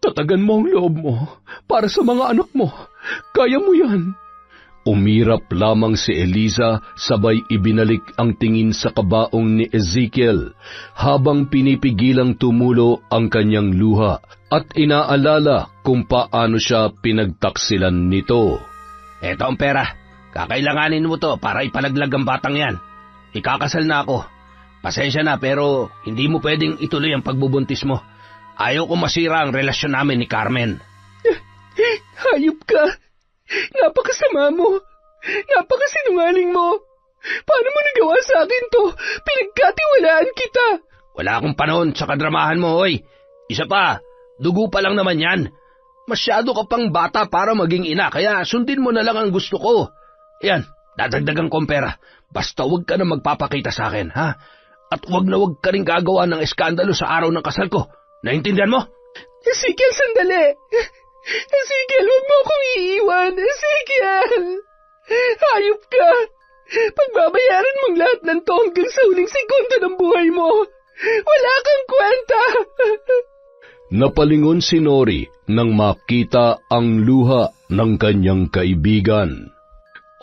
Tatagan mo ang loob mo para sa mga anak mo. Kaya mo yan. Umirap lamang si Eliza sabay ibinalik ang tingin sa kabaong ni Ezekiel habang pinipigilang tumulo ang kanyang luha at inaalala kung paano siya pinagtaksilan nito. Eto ang pera. Kakailanganin mo to para ipalaglag ang batang yan. Ikakasal na ako. Pasensya na pero hindi mo pwedeng ituloy ang pagbubuntis mo. Ayaw ko masira ang relasyon namin ni Carmen. Hayop ka! Napakasama mo! Napakasinungaling mo! Paano mo nagawa sa akin to? Pinagkatiwalaan kita! Wala akong panahon sa kadramahan mo, hoy. Isa pa, dugo pa lang naman yan. Masyado ka pang bata para maging ina, kaya sundin mo na lang ang gusto ko. Yan, dadagdagan kong pera. Basta huwag ka na magpapakita sa akin, ha? At huwag na huwag ka rin gagawa ng eskandalo sa araw ng kasal ko. Naintindihan mo? Ezekiel, sandali! Ezekiel, huwag mo akong iiwan! Ezekiel! Hayop ka! Pagbabayaran mong lahat ng to hanggang sa huling segundo ng buhay mo! Wala kang kwenta! Napalingon si Nori nang makita ang luha ng kanyang kaibigan.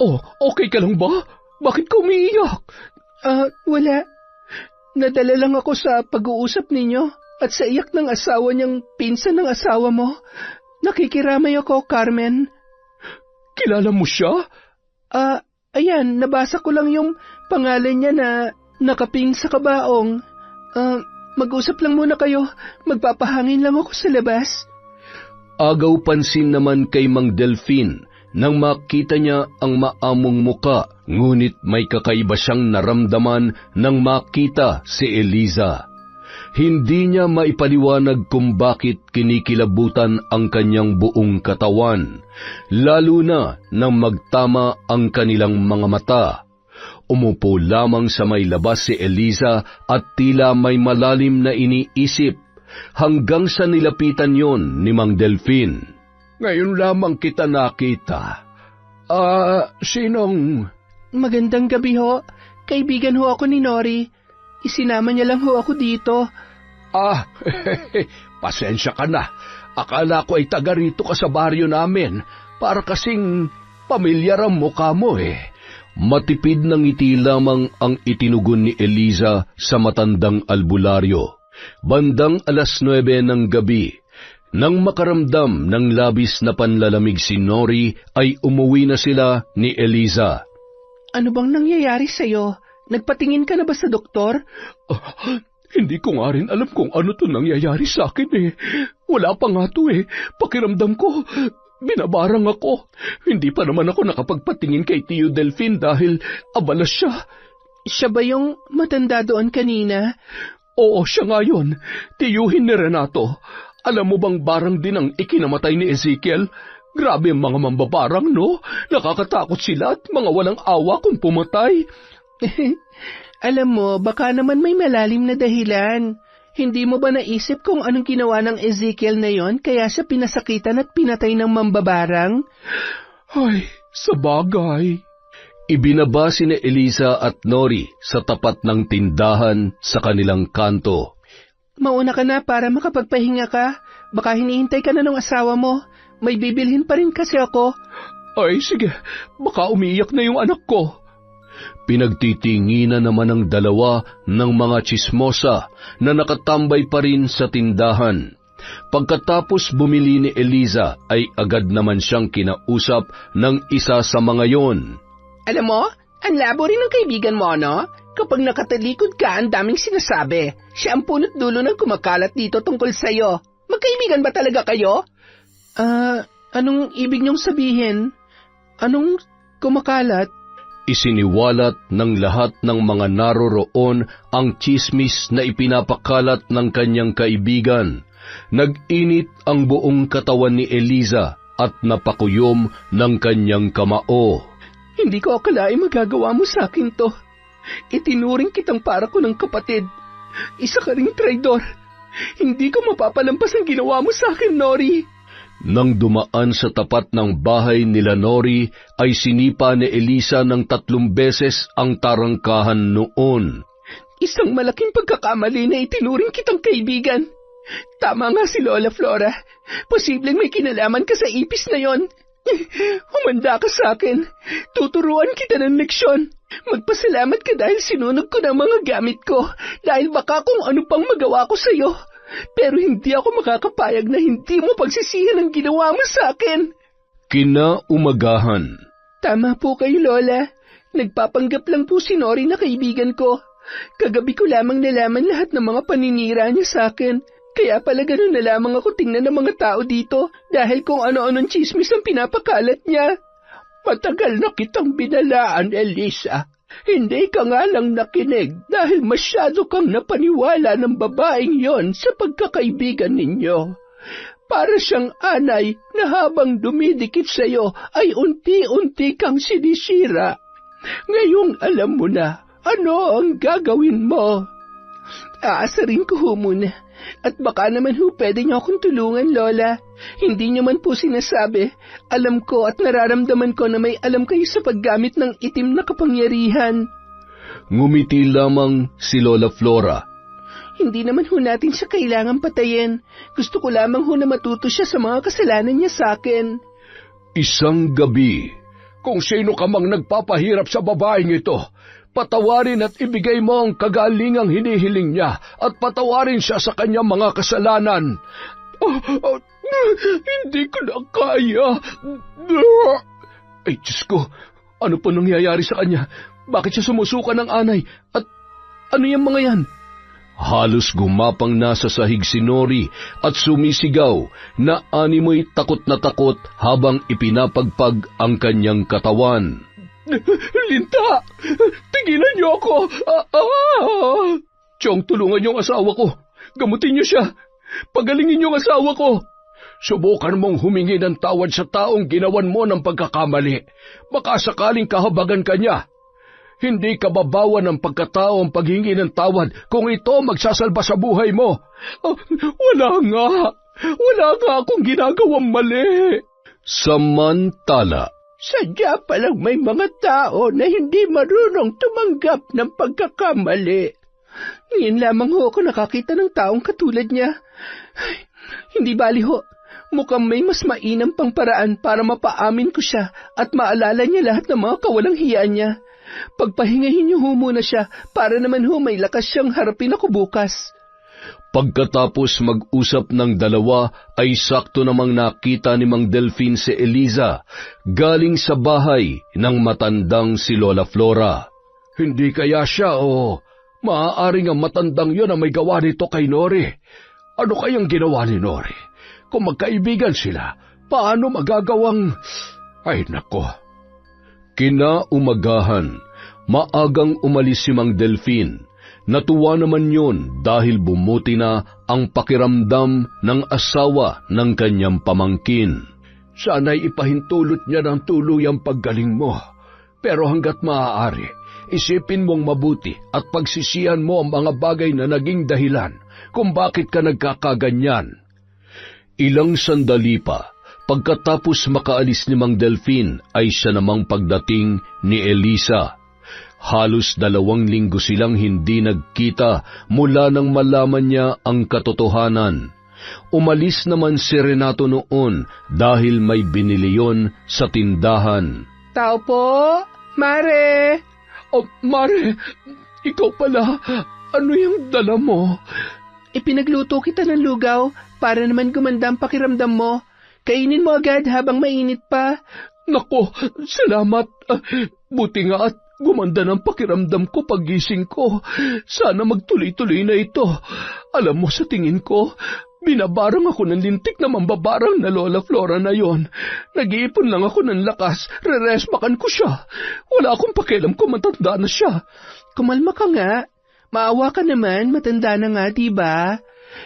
Oh, okay ka lang ba? Bakit ka umiiyak? Wala. Nadala lang ako sa pag-uusap ninyo at sa iyak ng asawa niyang pinsan ng asawa mo. Nakikiramay ako, Carmen. Kilala mo siya? Ayan, nabasa ko lang yung pangalan niya na nakaping sa kabaong. Mag-usap lang muna kayo. Magpapahangin lang ako sa labas. Agaw pansin naman kay Mang Delfin nang makita niya ang maamong muka, ngunit may kakaiba siyang naramdaman nang makita si Eliza. Hindi niya maipaliwanag kung bakit kinikilabutan ang kanyang buong katawan, lalo na nang magtama ang kanilang mga mata. Umupo lamang sa may labas si Eliza at tila may malalim na iniisip hanggang sa nilapitan yon ni Mang Delfin. Ngayon lamang kita nakita. Sinong... Magandang gabi ho. Kaibigan ho ako ni Nori. Isinama niya lang ho ako dito. Pasensya ka na. Akala ko ay taga rito ka sa baryo namin. Para kasing pamilyar ang mukha mo eh. Matipid ng ngiti lamang ang itinugon ni Eliza sa matandang albularyo. Bandang 9:00 ng gabi, nang makaramdam ng labis na panlalamig si Nori, ay umuwi na sila ni Eliza. Ano bang nangyayari sa'yo? Nagpatingin ka na ba sa doktor? Hindi ko nga rin alam kung ano to nangyayari sa akin eh. Wala pa nga to eh. Pakiramdam ko, binabarang ako. Hindi pa naman ako nakapagpatingin kay Tio Delfin dahil abala siya. Siya ba yung matanda doon kanina? Oo, siya nga yun. Tiyuhin ni Renato. Alam mo bang barang din ang ikinamatay ni Ezekiel? Grabe ang mga mambabarang, no? Nakakatakot sila at mga walang awa kung pumatay. Alam mo, baka naman may malalim na dahilan. Hindi mo ba naisip kung anong ginawa ng Ezekiel na yon kaya siya pinasakitan at pinatay ng mambabarang? Ay, sabagay. Ibinaba si na Eliza at Nori sa tapat ng tindahan sa kanilang kanto. Mauna ka na para makapagpahinga ka. Baka hinihintay ka na ng asawa mo. May bibilhin pa rin kasi ako. Ay, sige. Baka umiiyak na yung anak ko. Pinagtitinginan naman ng dalawa ng mga tsismosa na nakatambay pa rin sa tindahan. Pagkatapos bumili ni Eliza ay agad naman siyang kinausap ng isa sa mga yon. Alam mo, ang labo rin ng kaibigan mo, no? Kapag nakatalikod ka, ang daming sinasabi. Siya ang punot dulo ng kumakalat dito tungkol sa'yo. Magkaibigan ba talaga kayo? Anong ibig niyong sabihin? Anong kumakalat? Isiniwalat ng lahat ng mga naroroon ang tsismis na ipinapakalat ng kanyang kaibigan. Nag-init ang buong katawan ni Eliza at napakuyom ng kanyang kamao. Hindi ko akalaing magagawa mo sa akin to. Itinuring kitang para ko ng kapatid. Isa ka ring traidor. Hindi ko mapapalampas ang ginawa mo sa akin, Nori. Nang dumaan sa tapat ng bahay nila Nori, ay sinipa ni Eliza ng 3 beses ang tarangkahan noon. Isang malaking pagkakamali na itinuring kitang kaibigan. Tama nga si Lola Flora. Posibleng may kinalaman ka sa ipis na yon. Humanda ka sa akin. Tuturuan kita ng leksyon. Magpasalamat ka dahil sinunog ko ng mga gamit ko. Dahil baka kung ano pang magawa ko sa'yo. Pero hindi ako makakapayag na hindi mo pagsisihan ang ginawa mo sa akin. Kinaumagahan. Tama po kayo, Lola. Nagpapanggap lang po si Nori na kaibigan ko. Kagabi ko lamang nalaman lahat ng mga paninira niya sa akin. Kaya pala ganun na lamang ako tingnan ng mga tao dito dahil kung ano-anong chismis ang pinapakalat niya. Matagal na kitang binalaan, Elisa. Hindi ka nga lang nakinig dahil masyado kang napaniwala ng babaeng yon sa pagkakaibigan ninyo. Para siyang anay na habang dumidikit sa iyo ay unti-unti kang sinisira. Ngayong alam mo na ano ang gagawin mo. Aasarin ko ho muna. At baka naman ho pwede niyo akong tulungan, Lola. Hindi niyo man po sinasabi. Alam ko at nararamdaman ko na may alam kayo sa paggamit ng itim na kapangyarihan. Ngumiti lamang si Lola Flora. Hindi naman ho natin siya kailangang patayin. Gusto ko lamang ho na matuto siya sa mga kasalanan niya sa akin. Isang gabi, kung sino ka mang nagpapahirap sa babaeng ito, patawarin at ibigay mo ang kagalingang hinihiling niya at patawarin siya sa kanyang mga kasalanan. Hindi ko na kaya. Ay, Diyos ko, ano po nangyayari sa kanya? Bakit siya sumusuka ng anay? At ano yung mga yan? Halos gumapang na sa sahig si Nori at sumisigaw na animoy takot na takot habang ipinapagpag ang kanyang katawan. Linta! Tigilan niyo ako! Chong, tulungan niyo ang asawa ko. Gamutin niyo siya. Pagalingin niyo ang asawa ko. Subukan mong humingi ng tawad sa taong ginawan mo ng pagkakamali. Baka sakaling kahabagan ka niya. Hindi ka babawan ng pagkatao ang paghingi ng tawad kung ito magsasalba sa buhay mo. Wala nga akong ginagawang mali. Samantala, sadya palang may mga tao na hindi marunong tumanggap ng pagkakamali. Ngayon lamang ho ako nakakita ng taong katulad niya. Ay, hindi bali ho. Mukhang may mas mainam pang paraan para mapaamin ko siya at maalala niya lahat ng mga kawalang hiya niya. Pagpahingahin niyo ho muna siya para naman ho may lakas siyang harapin ako bukas. Pagkatapos mag-usap ng dalawa ay sakto namang nakita ni Mang Delfin si Eliza galing sa bahay ng matandang si Lola Flora. Hindi kaya siya o maaaring ang matandang yon ang may gawa nito kay Nori. Ano kayang ginawa ni Nori? Kung magkaibigan sila, paano magagawang... Ay nako. Kinaumagahan, maagang umalis si Mang Delfin. Natuwa naman yun dahil bumuti na ang pakiramdam ng asawa ng kanyang pamangkin. Sana'y ipahintulot niya ng tuluyang paggaling mo. Pero hanggat maaari, isipin mong mabuti at pagsisihan mo ang mga bagay na naging dahilan kung bakit ka nagkakaganyan. Ilang sandali pa, pagkatapos makaalis ni Mang Delfin ay siya namang pagdating ni Eliza. Halos 2 linggo silang hindi nagkita mula nang malaman niya ang katotohanan. Umalis naman si Renato noon dahil may binili yon sa tindahan. Tao po, Mare! Mare, ikaw pala. Ano yung dala mo? Ipinagluto kita ng lugaw para naman gumanda ang pakiramdam mo. Kainin mo agad habang mainit pa. Nako, salamat. Buti nga at gumanda ng pakiramdam ko paggising ko. Sana magtuloy-tuloy na ito. Alam mo, sa tingin ko, binabarang ako ng lintik na mambabarang na Lola Flora na yon. Nag-iipon lang ako ng lakas, reresmakan ko siya. Wala akong pakialam kung matanda na siya. Kumalma ka nga. Maawa ka naman, matanda na nga, diba?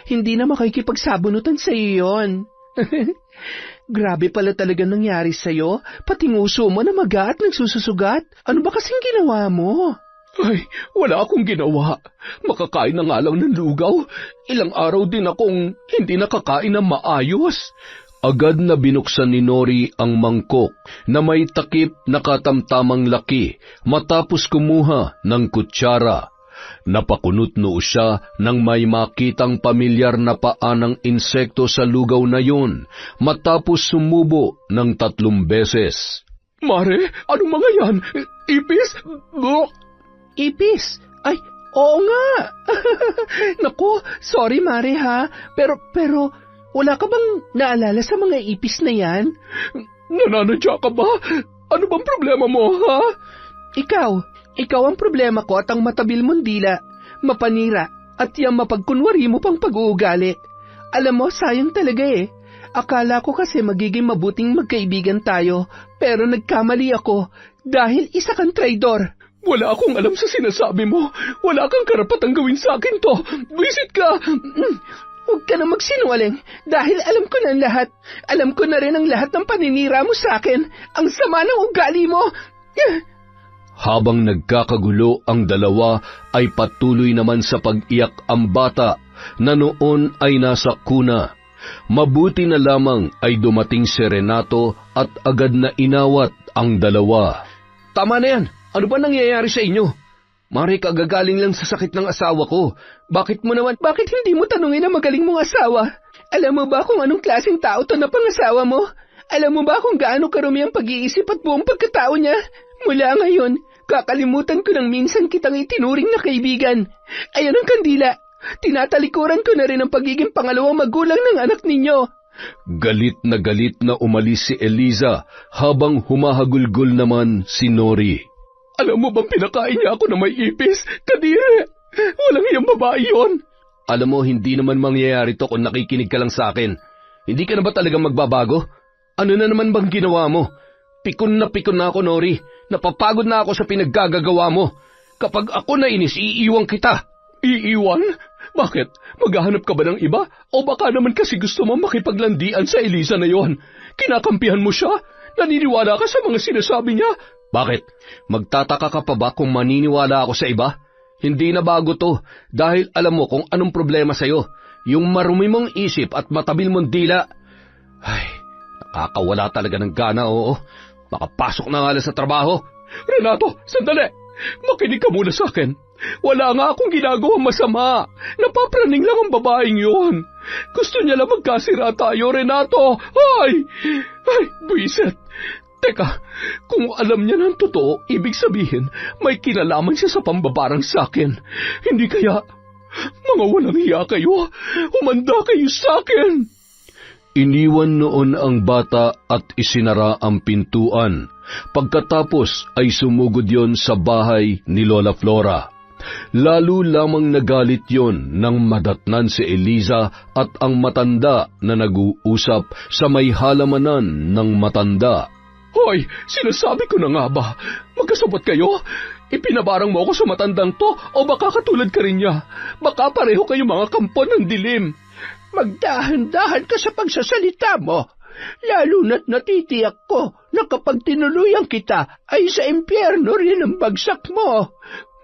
Hindi na makikipagsabunutan sa iyo yun. Grabe pala talaga nangyari sa'yo. Pati nguso mo na maga at nagsususugat. Ano ba kasing ginawa mo? Ay, wala akong ginawa. Makakain na nga lang ng lugaw. Ilang araw din akong hindi nakakain ng maayos. Agad na binuksan ni Nori ang mangkok na may takip na katamtamang laki matapos kumuha ng kutsara. Napakunot-noo siya nang may makitang pamilyar na paa ng insekto sa lugaw na yun matapos sumubo ng 3 beses. Mare, ano mga yan? Ipis? Ipis? Ay, oo nga. Naku, sorry Mare ha. Pero, wala ka bang naalala sa mga ipis na yan? Nananadya ka ba? Ano bang problema mo, ha? Ikaw ang problema ko at ang matabil mong dila, mapanira, at yung mapagkunwari mo pang pag-uugali. Alam mo, sayang talaga eh. Akala ko kasi magiging mabuting magkaibigan tayo, pero nagkamali ako dahil isa kang traidor. Wala akong alam sa sinasabi mo. Wala kang karapatang gawin sa akin to. Visit ka! Huwag ka na magsinungaling dahil alam ko na ang lahat. Alam ko na rin ang lahat ng paninira mo sa akin. Ang sama ng ugali mo. Habang nagkakagulo ang dalawa ay patuloy naman sa pag-iyak ang bata na noon ay nasa kuna. Mabuti na lamang ay dumating si Renato at agad na inawat ang dalawa. Tama na yan. Ano ba nangyayari sa inyo? Mare, kagagaling lang sa sakit ng asawa ko. Bakit hindi mo tanungin ang magaling mong asawa? Alam mo ba kung anong klaseng tao to na pangasawa mo? Alam mo ba kung gaano karumi ang pag-iisip at buong pagkatao niya? Mula ngayon, kakalimutan ko ng minsan kitang itinuring na kaibigan. Ayan ang kandila. Tinatalikuran ko na rin ang pagiging pangalawang magulang ng anak ninyo. Galit na umalis si Eliza habang humahagulgol naman si Nori. Alam mo bang pinakain niya ako na may ipis? Kadire! Walang iyang babae yun. Alam mo, hindi naman mangyayari to kung nakikinig ka lang sa akin. Hindi ka na ba talagang magbabago? Ano na naman bang ginawa mo? Pikon na ako, Nori. Napapagod na ako sa pinaggagawa mo. Kapag ako nainis, iiwan kita. Iiwan? Bakit? Maghahanap ka ba ng iba? O baka naman kasi gusto mo makipaglandian sa Eliza na yon? Kinakampihan mo siya? Naniniwala ka sa mga sinasabi niya? Bakit? Magtataka ka pa ba kung maniniwala ako sa iba? Hindi na bago to, dahil alam mo kung anong problema sa'yo. Yung marumi mong isip at matabil mong dila. Ay, nakakawala talaga ng gana, oo. Makapasok na nga lang sa trabaho. Renato, sandali! Makinig ka muna sa akin. Wala nga akong ginagawang masama. Napapraning lang ang babaeng yun. Gusto niya lang magkasira tayo, Renato. Ay, buisit. Teka, kung alam niya ng totoo, ibig sabihin, may kinalaman siya sa pambabarang sa akin. Hindi kaya, mga walang hiya kayo, humanda kayo sa akin. Iniwan noon ang bata at isinara ang pintuan. Pagkatapos ay sumugod yon sa bahay ni Lola Flora. Lalo lamang nagalit yon nang madatnan si Eliza at ang matanda na nag-uusap sa may halamanan ng matanda. Hoy, sinasabi ko na nga ba, magkasabot kayo? Ipinabarang mo ako sa matandang to o baka katulad ka rin niya? Baka pareho kayo mga kampo ng dilim. Magdahan-dahan ka sa pagsasalita mo. Lalo na't natitiyak ko na kapag tinuluyan kita ay sa impyerno rin ang bagsak mo.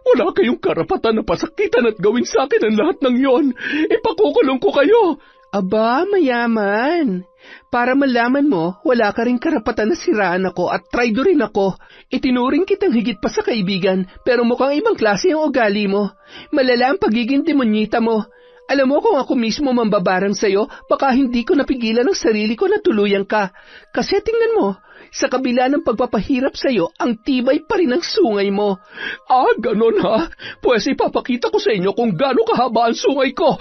Wala kayong karapatan na pasakitan at gawin sa akin ang lahat ng yon. Ipakukulong ko kayo. Aba, mayaman. Para malaman mo, wala ka rin karapatan na siraan ako at traidorin ako. Itinuring kitang higit pa sa kaibigan, pero mukhang ibang klase ang ugali mo. Malala ang pagiging demonyita mo. Alam mo kung ako mismo mambabarang sa'yo, baka hindi ko napigilan ang sarili ko na tuluyan ka. Kasi tingnan mo, sa kabila ng pagpapahirap sa'yo, ang tibay pa rin ang sungay mo. Ganon ha? Pues ipapakita ko sa inyo kung gaano kahaba ang sungay ko.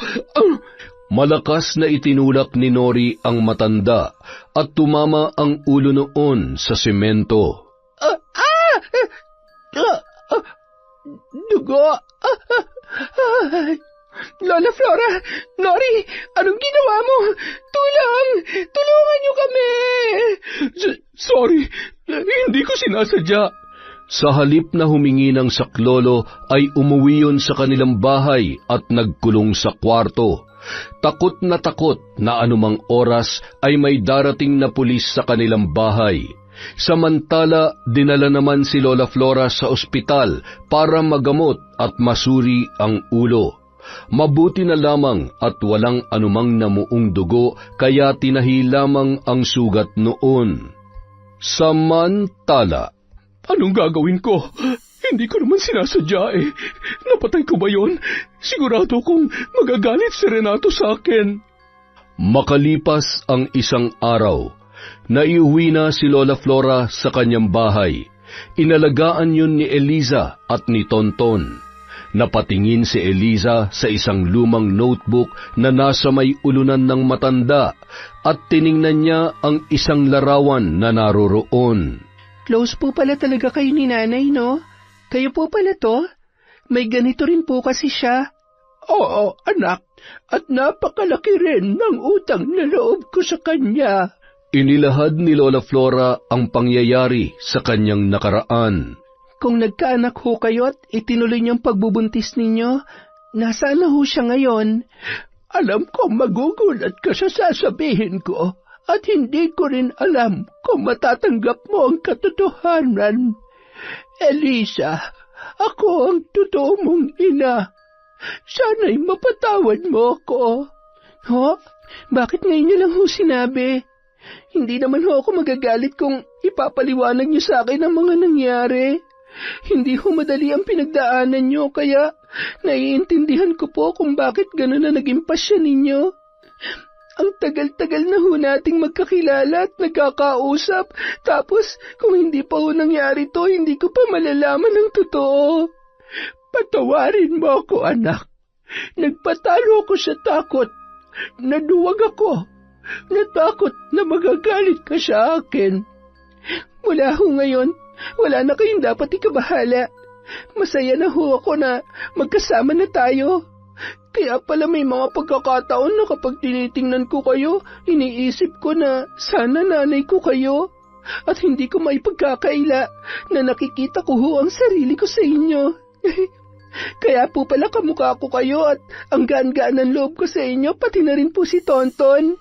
Malakas na itinulak ni Nori ang matanda at tumama ang ulo noon sa semento. Dugo! Lola Flora! Nori! Anong ginawa mo? Tulungan niyo kami! Sorry, hindi ko sinasadya. Sa halip na humingi ng saklolo ay umuwi yun sa kanilang bahay at nagkulong sa kwarto. Takot na anumang oras ay may darating na pulis sa kanilang bahay. Samantala, dinala naman si Lola Flora sa ospital para magamot at masuri ang ulo. Mabuti na lamang at walang anumang namuong dugo kaya tinahi lamang ang sugat noon. Samantala, anong gagawin ko? Hindi ko naman sinasadya eh. Napatay ko ba yon? Sigurado kong magagalit si Renato sa akin. Makalipas ang isang araw, naiuwi na si Lola Flora sa kanyang bahay. Inalagaan yun ni Eliza at ni Tonton. Napatingin si Eliza sa isang lumang notebook na nasa may ulunan ng matanda at tiningnan niya ang isang larawan na naroroon. Close po pala talaga kayo ni nanay, no? Kayo po pala to? May ganito rin po kasi siya. Oo, anak. At napakalaki rin ng utang na loob ko sa kanya. Inilahad ni Lola Flora ang pangyayari sa kanyang nakaraan. Kung nagkaanak ho kayo at itinuloy niyang pagbubuntis ninyo, nasaan na ho siya ngayon? Alam ko magugulat ka sa sasabihin ko at hindi ko rin alam kung matatanggap mo ang katotohanan. Elisa, ako ang totoo mong ina. Sana'y mapatawad mo ako. Ho? Bakit ngayon niyo lang ho sinabi? Hindi naman ho ako magagalit kung ipapaliwanag niyo sa akin ang mga nangyari. Hindi ho madali ang pinagdaanan niyo, kaya naiintindihan ko po kung bakit gano'n na naging pasya ninyo. Ang tagal-tagal na ho nating magkakilala at nagkakausap, tapos kung hindi pa ho nangyari to, hindi ko pa malalaman ang totoo. Patawarin mo ako, anak. Nagpatalo ako sa takot. Naduwag ako. Natakot na magagalit ka sa akin. Mula ho ngayon, wala na kayong dapat ikabahala. Masaya na ho ako na magkasama na tayo. Kaya pala may mga pagkakataon na kapag tinitingnan ko kayo, iniisip ko na sana nanay ko kayo. At hindi ko maipagkakaila na nakikita ko ho ang sarili ko sa inyo. Kaya po pala kamukha ko kayo at ang gaan-gaan ng loob ko sa inyo, pati na rin po si Tonton.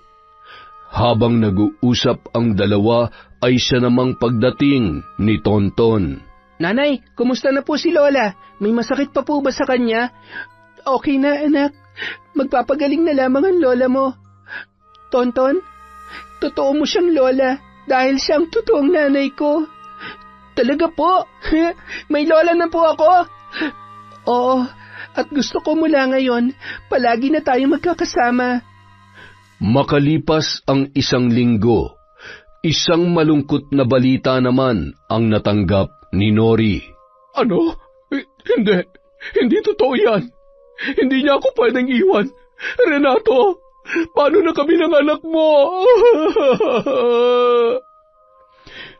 Habang nag-uusap ang dalawa, ay siya namang pagdating ni Tonton. Nanay, kumusta na po si Lola? May masakit pa po ba sa kanya? Okay na, anak. Magpapagaling na lamang ang lola mo. Tonton, totoo mo siyang lola dahil siyang totoong nanay ko. Talaga po? May lola na po ako? Oo, at gusto ko mula ngayon, palagi na tayo magkakasama. Makalipas ang isang linggo, isang malungkot na balita naman ang natanggap ni Nori. Ano? Hindi totoo yan. Hindi niya ako pwedeng iwan. Renato, paano na kami ng anak mo?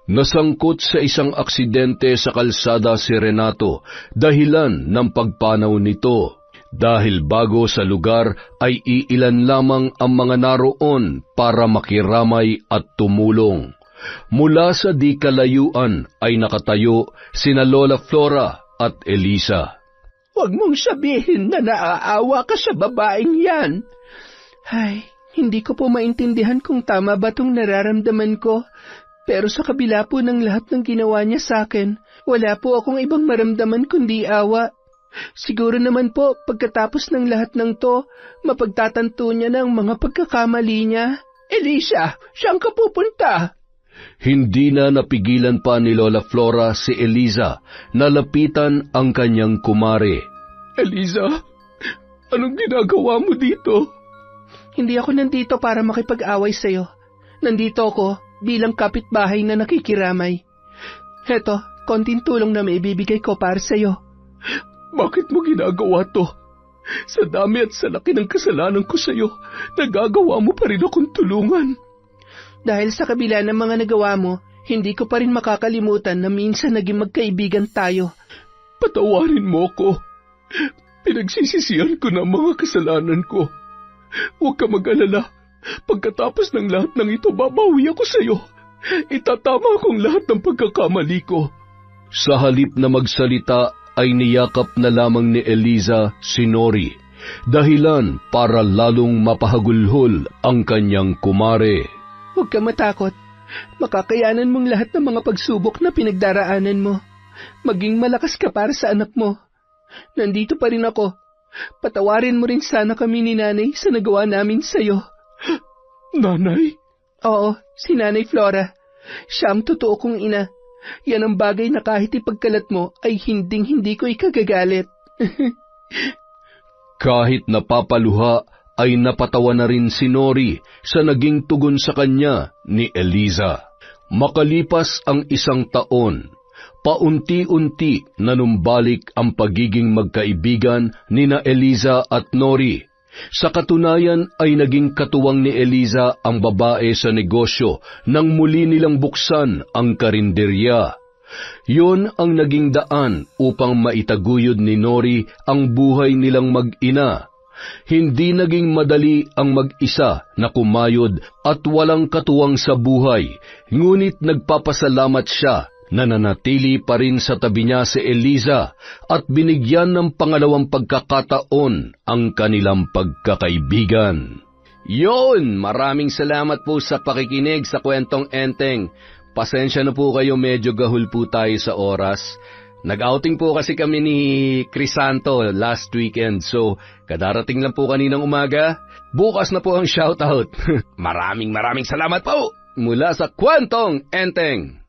Nasangkot sa isang aksidente sa kalsada si Renato dahilan ng pagpanaw nito. Dahil bago sa lugar ay iilan lamang ang mga naroon para makiramay at tumulong. Mula sa di kalayuan ay nakatayo sina Lola Flora at Eliza. Huwag mong sabihin na naaawa ka sa babaeng yan. Ay, hindi ko po maintindihan kung tama ba itong nararamdaman ko. Pero sa kabila po ng lahat ng ginawa niya sa akin, wala po akong ibang maramdaman kundi awa. Siguro naman po, pagkatapos ng lahat ng to, mapagtatanto niya ng mga pagkakamali niya. Elisa, saan ka pupunta? Hindi na napigilan pa ni Lola Flora si Eliza na lapitan ang kanyang kumare. Eliza, Anong ginagawa mo dito? Hindi ako nandito para makipag-away sa'yo. Nandito ako bilang kapitbahay na nakikiramay. Heto, konting tulong na maibibigay ko para sa'yo. Bakit mo ginagawa to? Sa dami at sa laki ng kasalanan ko sa'yo, nagagawa mo pa rin akong tulungan. Dahil sa kabila ng mga nagawa mo, hindi ko pa rin makakalimutan na minsan naging magkaibigan tayo. Patawarin mo ko. Pinagsisisihan ko na mga kasalanan ko. Huwag ka mag-alala. Pagkatapos ng lahat ng ito, babawi ako sa'yo. Itatama kong lahat ng pagkakamali ko. Sa halip na magsalita ay niyakap na lamang ni Eliza si Nori, dahilan para lalong mapahagulhol ang kanyang kumare. Huwag ka matakot. Makakayanan mong lahat ng mga pagsubok na pinagdaraanan mo. Maging malakas ka para sa anak mo. Nandito pa rin ako. Patawarin mo rin sana kami ni Nanay sa nagawa namin sa'yo. Nanay? Oo, si Nanay Flora. Siya ang totoo kong ina. Yan ang bagay na kahit ipagkalat mo ay hinding-hindi ko ikagagalit. Kahit napapaluha ay napatawa na rin si Nori sa naging tugon sa kanya ni Eliza. Makalipas ang 1 taon, paunti-unti nanumbalik ang pagiging magkaibigan nina Eliza at Nori. Sa katunayan ay naging katuwang ni Eliza ang babae sa negosyo nang muli nilang buksan ang karinderya. Yun ang naging daan upang maitaguyod ni Nori ang buhay nilang mag-ina. Hindi naging madali ang mag-isa na kumayod at walang katuwang sa buhay, ngunit nagpapasalamat siya na nanatili pa rin sa tabi niya si Eliza at binigyan ng pangalawang pagkakataon ang kanilang pagkakaibigan. Yon, maraming salamat po sa pakikinig sa Kwentong Enteng. Pasensya na po kayo, medyo gahul po tayo sa oras. Nag-outing po kasi kami ni Crisanto last weekend, so kadarating lang po kaninang umaga. Bukas na po ang shoutout. Maraming salamat po mula sa Kwentong Enteng.